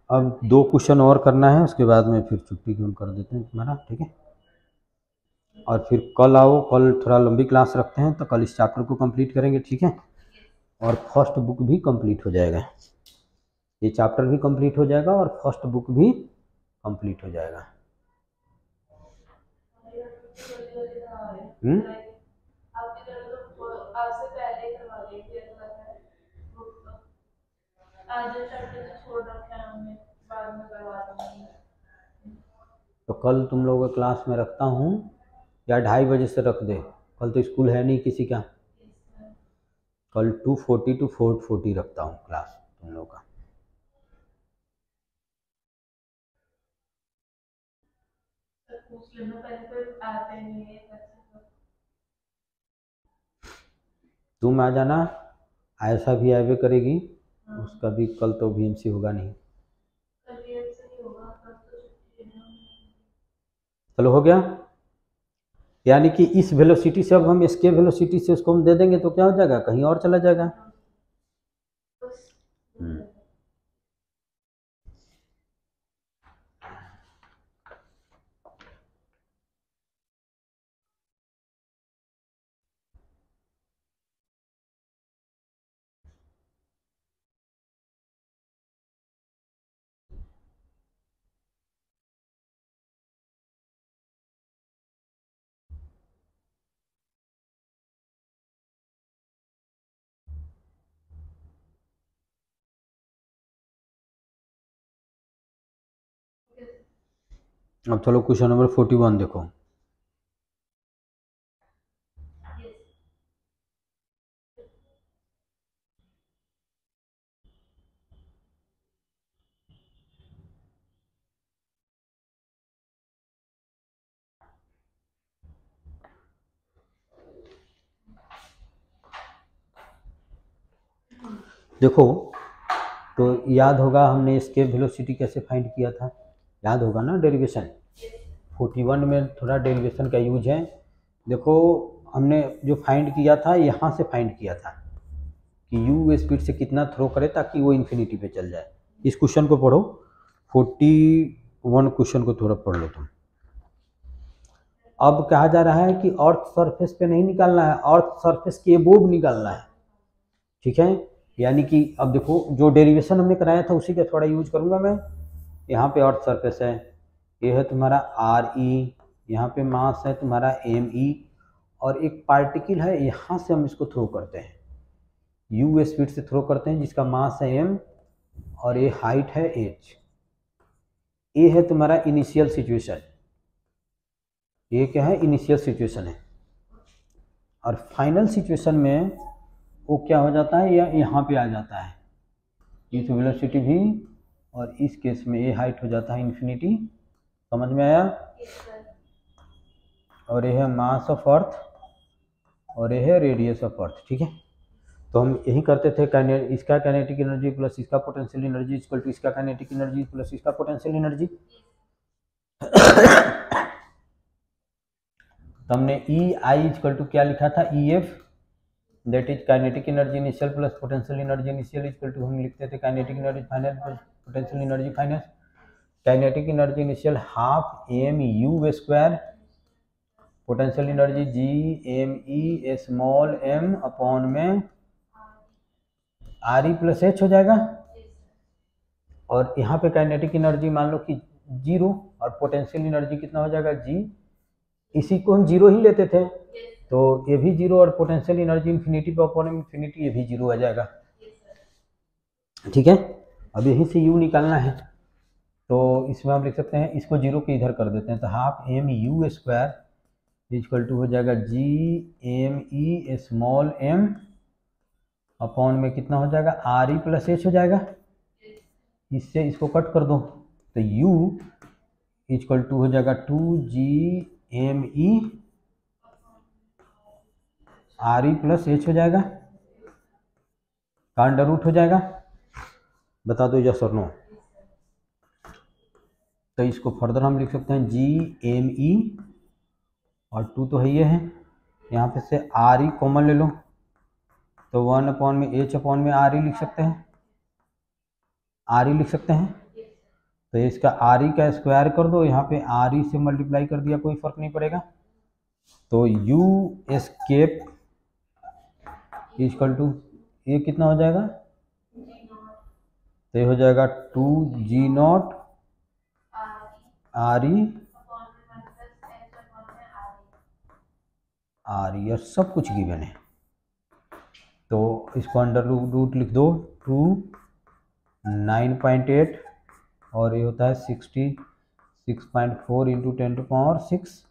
अब 2 क्वेश्चन और करना है, उसके बाद में फिर छुट्टी हम कर देते हैं तुम्हारा, ठीक है। और फिर कल आओ, कल थोड़ा लंबी क्लास रखते हैं, तो कल इस चैप्टर को कंप्लीट करेंगे, ठीक है। और फर्स्ट बुक भी कंप्लीट हो जाएगा, ये चैप्टर भी कंप्लीट हो जाएगा और फर्स्ट बुक भी कंप्लीट हो जाएगा। तो कल तुम लोगों का क्लास में रखता हूँ, या 2:30 बजे से रख दे, कल तो स्कूल है नहीं किसी का। कल 2:40 to 4:40 रखता हूँ क्लास तुम लोग का। तुम आ जाना, आयशा भी आवे करेगी, उसका भी कल तो VMC होगा नहीं। चलो हो गया, यानी कि इस वेलोसिटी से अब हम एस्केप वेलोसिटी से उसको हम दे देंगे, तो क्या हो जाएगा, कहीं और चला जाएगा। अब चलो क्वेश्चन नंबर 41 देखो। देखो, तो याद होगा हमने एस्केप वेलोसिटी कैसे फाइंड किया था, याद होगा ना डेरिवेशन। 41 में थोड़ा डेरिवेशन का यूज है। देखो, हमने जो फाइंड किया था यहाँ से फाइंड किया था कि यू स्पीड से कितना थ्रो करे ताकि वो इन्फिनिटी पे चल जाए। इस क्वेश्चन को पढ़ो, 41 क्वेश्चन को थोड़ा पढ़ लो तुम। अब कहा जा रहा है कि अर्थ सरफेस पे नहीं निकालना है, अर्थ सरफेस के अबोव निकालना है, ठीक है। यानी कि अब देखो, जो डेरिवेशन हमने कराया था उसी का थोड़ा यूज करूंगा मैं। यहाँ पे अर्थ सरफेस है, ये है तुम्हारा आर ई, यहाँ पे मास है तुम्हारा एम ई, और एक पार्टिकल है, यहाँ से हम इसको थ्रो करते हैं, यू स्पीड से थ्रो करते हैं, जिसका मास है एम और ये हाइट है एच। ये है तुम्हारा इनिशियल सिचुएशन, ये क्या है, इनिशियल सिचुएशन है। और फाइनल सिचुएशन में वो क्या हो जाता है, या यहाँ पे आ जाता है इस वेलोसिटी भी, और इस केस में ये हाइट हो जाता है इन्फिनिटी। समझ में आया? और ये है मास ऑफ अर्थ और ये है रेडियस ऑफ अर्थ, ठीक है। तो हम यही करते थे, इसका काइनेटिक एनर्जी प्लस इसका पोटेंशियल एनर्जी इक्वल टू इसका काइनेटिक एनर्जी प्लस इसका पोटेंशियल एनर्जी। तो हमने ई आई इक्वल टू क्या लिखा था, E F, that is kinetic energy initial plus potential energy initial equal to हम लिखते थे kinetic energy final plus potential energy final. Kinetic energy initial half m u square, potential energy G M E small M upon में R E plus H हो जाएगा। और यहाँ पे kinetic energy मान लो कि 0 और पोटेंशियल एनर्जी कितना हो जाएगा, जी। इसी को हम 0 ही लेते थे, तो ये भी 0 और पोटेंशियल एनर्जी इन्फिनिटी पे अपॉन इन्फिनिटी, ये भी 0 आ जाएगा, ठीक है। अब यहीं से u निकालना है, तो इसमें आप लिख सकते हैं, इसको 0 के इधर कर देते हैं, तो half m u square equal to हो जाएगा G M E small M upon में कितना हो जाएगा, आर ई प्लस एच हो जाएगा। इससे इसको कट कर दो, तो u इक्वल टू हो जाएगा 2 GME are E plus H हो जाएगा, का अंडर रूट हो जाएगा। बता दो यस और नो। तो इसको फर्दर हम लिख सकते हैं GME, और 2 तो है ये है, यहाँ पे से आर ई कॉमन ले लो, तो 1 अपॉन में एच अपॉन में आर ई लिख सकते हैं, आर ई लिख सकते हैं। तो इसका आर ई का स्क्वायर कर दो, यहाँ पे आर ई से मल्टीप्लाई कर दिया, कोई फर्क नहीं पड़ेगा। तो यू एस्केप इक्वल टू ये कितना हो जाएगा, तो ये हो जाएगा 2G0 R E R E, और सब कुछ गिवन है। तो इसको अंडर रूट लिख दो, 9.8 और ये होता है 66.4 इंटू 10⁶,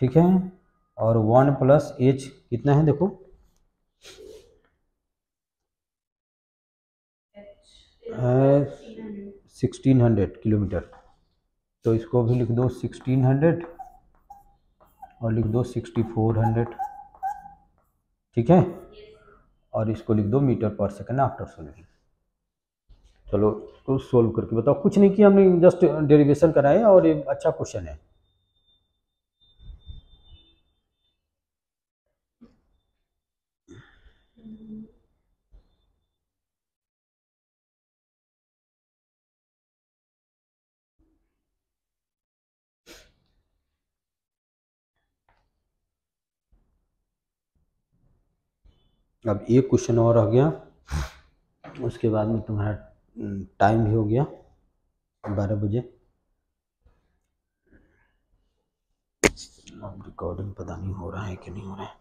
ठीक है। और 1 प्लस एच कितना है देखो, 1600 किलोमीटर। तो इसको भी लिख दो 1600 और लिख दो 6400, ठीक है। और इसको लिख दो metre per second after solving. चलो तो सोल्व करके बताओ। कुछ नहीं किया हमने, जस्ट डेरिवेशन कराया, और ये अच्छा क्वेश्चन है। अब एक क्वेश्चन और रह गया, उसके बाद में तुम्हारा टाइम भी हो गया 12 बजे। अब रिकॉर्डिंग पता नहीं हो रहा है कि नहीं हो रहा है।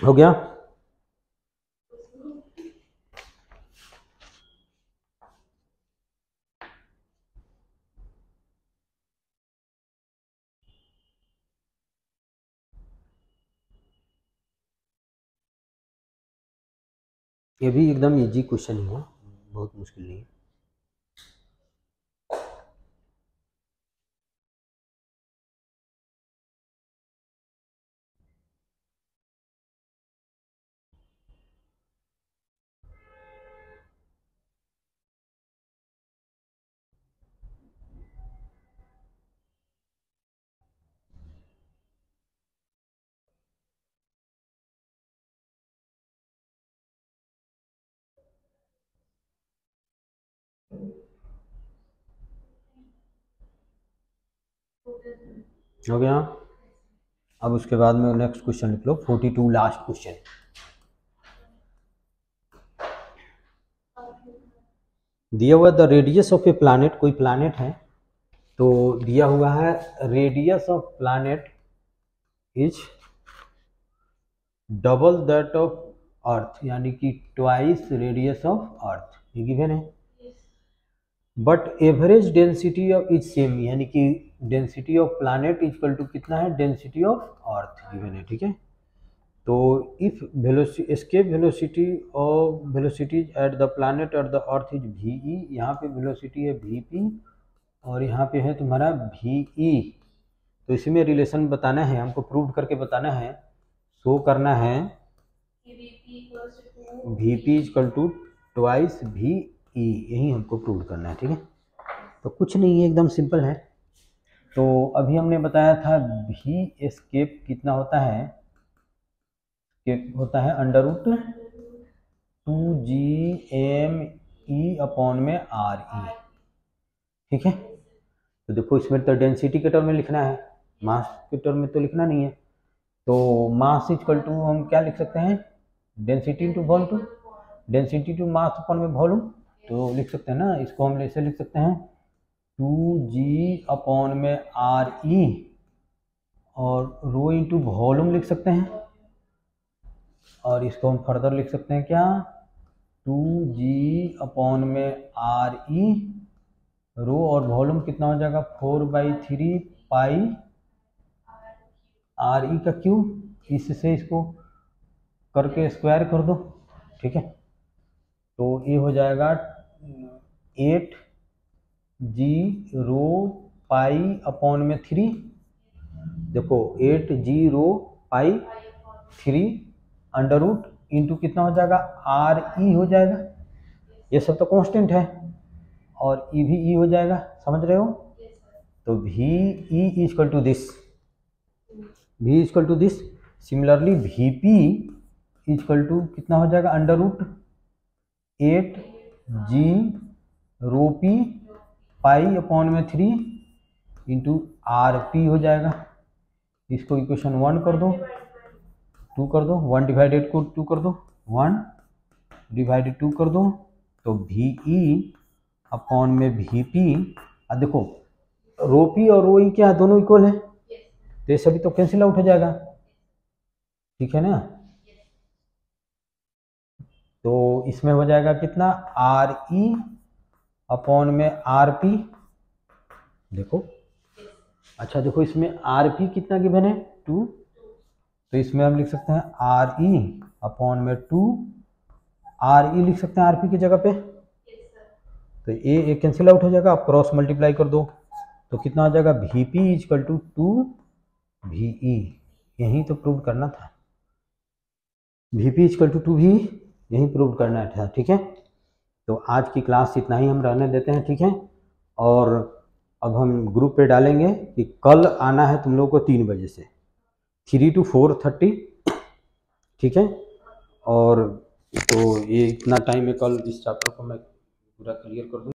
हो गया। ये भी एकदम इजी क्वेश्चन ही है, बहुत मुश्किल नहीं है। हो गया। अब उसके बाद में नेक्स्ट क्वेश्चन लिख लो, 42 लास्ट क्वेश्चन। दिया हुआ the radius of a planet, कोई प्लैनेट है तो दिया हुआ है radius of planet is double that of earth, यानी कि ट्वाइस रेडियस ऑफ अर्थ, ये गिवन है। But average density of is same, यानी कि density of planet equal to कितना है, डेंसिटी ऑफ अर्थ गिवन है, ठीक है। तो if escape velocity of velocities at the planet at the earth is V, यहाँ पे वेलोसिटी है वी और यहाँ पे है तुम्हारा वी। तो इसी में रिलेशन बताना है हमको, प्रूव करके बताना है, शो करना है VP equal to twice V, यही हमको प्रूव करना है, ठीक है। तो कुछ नहीं है, एकदम सिंपल है। तो अभी हमने बताया था वी एस्केप कितना होता है, होता है अंडर रूट 2gme अपॉन में re, ठीक है। तो देखो इसमें तो डेंसिटी के टर्म में लिखना है, मास के टर्म में तो लिखना नहीं है। तो मास इक्वल टू हम क्या लिख सकते हैं, density to volume, density to mass upon में वॉल्यूम, तो लिख सकते हैं ना, इसको हम ऐसे लिख सकते हैं 2g अपॉन में re और रो इंटू वॉल्यूम लिख सकते हैं, और इसको हम फर्दर लिख सकते हैं क्या, 2g अपॉन में re, रो और वॉल्यूम कितना हो जाएगा 4/3 पाई re का क्यूब, इससे इसको करके स्क्वायर कर दो, ठीक है। तो ये हो जाएगा 8g रो पाई अपॉन में 3, देखो 8g रो पाई 3 अंडर रूट इंटू कितना हो जाएगा re हो जाएगा, ये सब तो कांस्टेंट है, और ई भी ई हो जाएगा, समझ रहे हो। तो V E equal to this, V equal to this. Similarly V P equal to कितना हो जाएगा under root 8g rho P pi upon में 3 इंटू आर पी हो जाएगा। इसको इक्वेशन 1 कर दो, 2 कर दो, 1 डिवाइडेड को 2 कर दो, 1 डिवाइडेड 2 कर दो, तो वी ई अपॉन में वी पी। अब देखो रो पी और रो ई क्या है, दोनों इक्वल है, तो ये सभी तो कैंसिल आउट हो जाएगा, ठीक है ना। तो इसमें हो जाएगा कितना आर ई अपॉन में आर पी, देखो अच्छा देखो इसमें आर पी कितना गिवन है 2, तो इसमें हम लिख सकते हैं आर ई अपॉन में 2, आर ई लिख सकते हैं आर पी की जगह पे, तो ये कैंसिल आउट हो जाएगा, आप क्रॉस मल्टीप्लाई कर दो, तो कितना हो जाएगा we P equal to 2VE, यही तो प्रूव करना था, we P equal to 2VE यही प्रूव करना था, ठीक है। तो आज की क्लास इतना ही हम रहने देते हैं, ठीक है। और अब हम ग्रुप पे डालेंगे कि कल आना है तुम लोगों को 3 बजे से 3 to 4:30, ठीक है। और तो ये इतना टाइम है, कल इस चैप्टर को मैं पूरा क्लियर कर दूँ।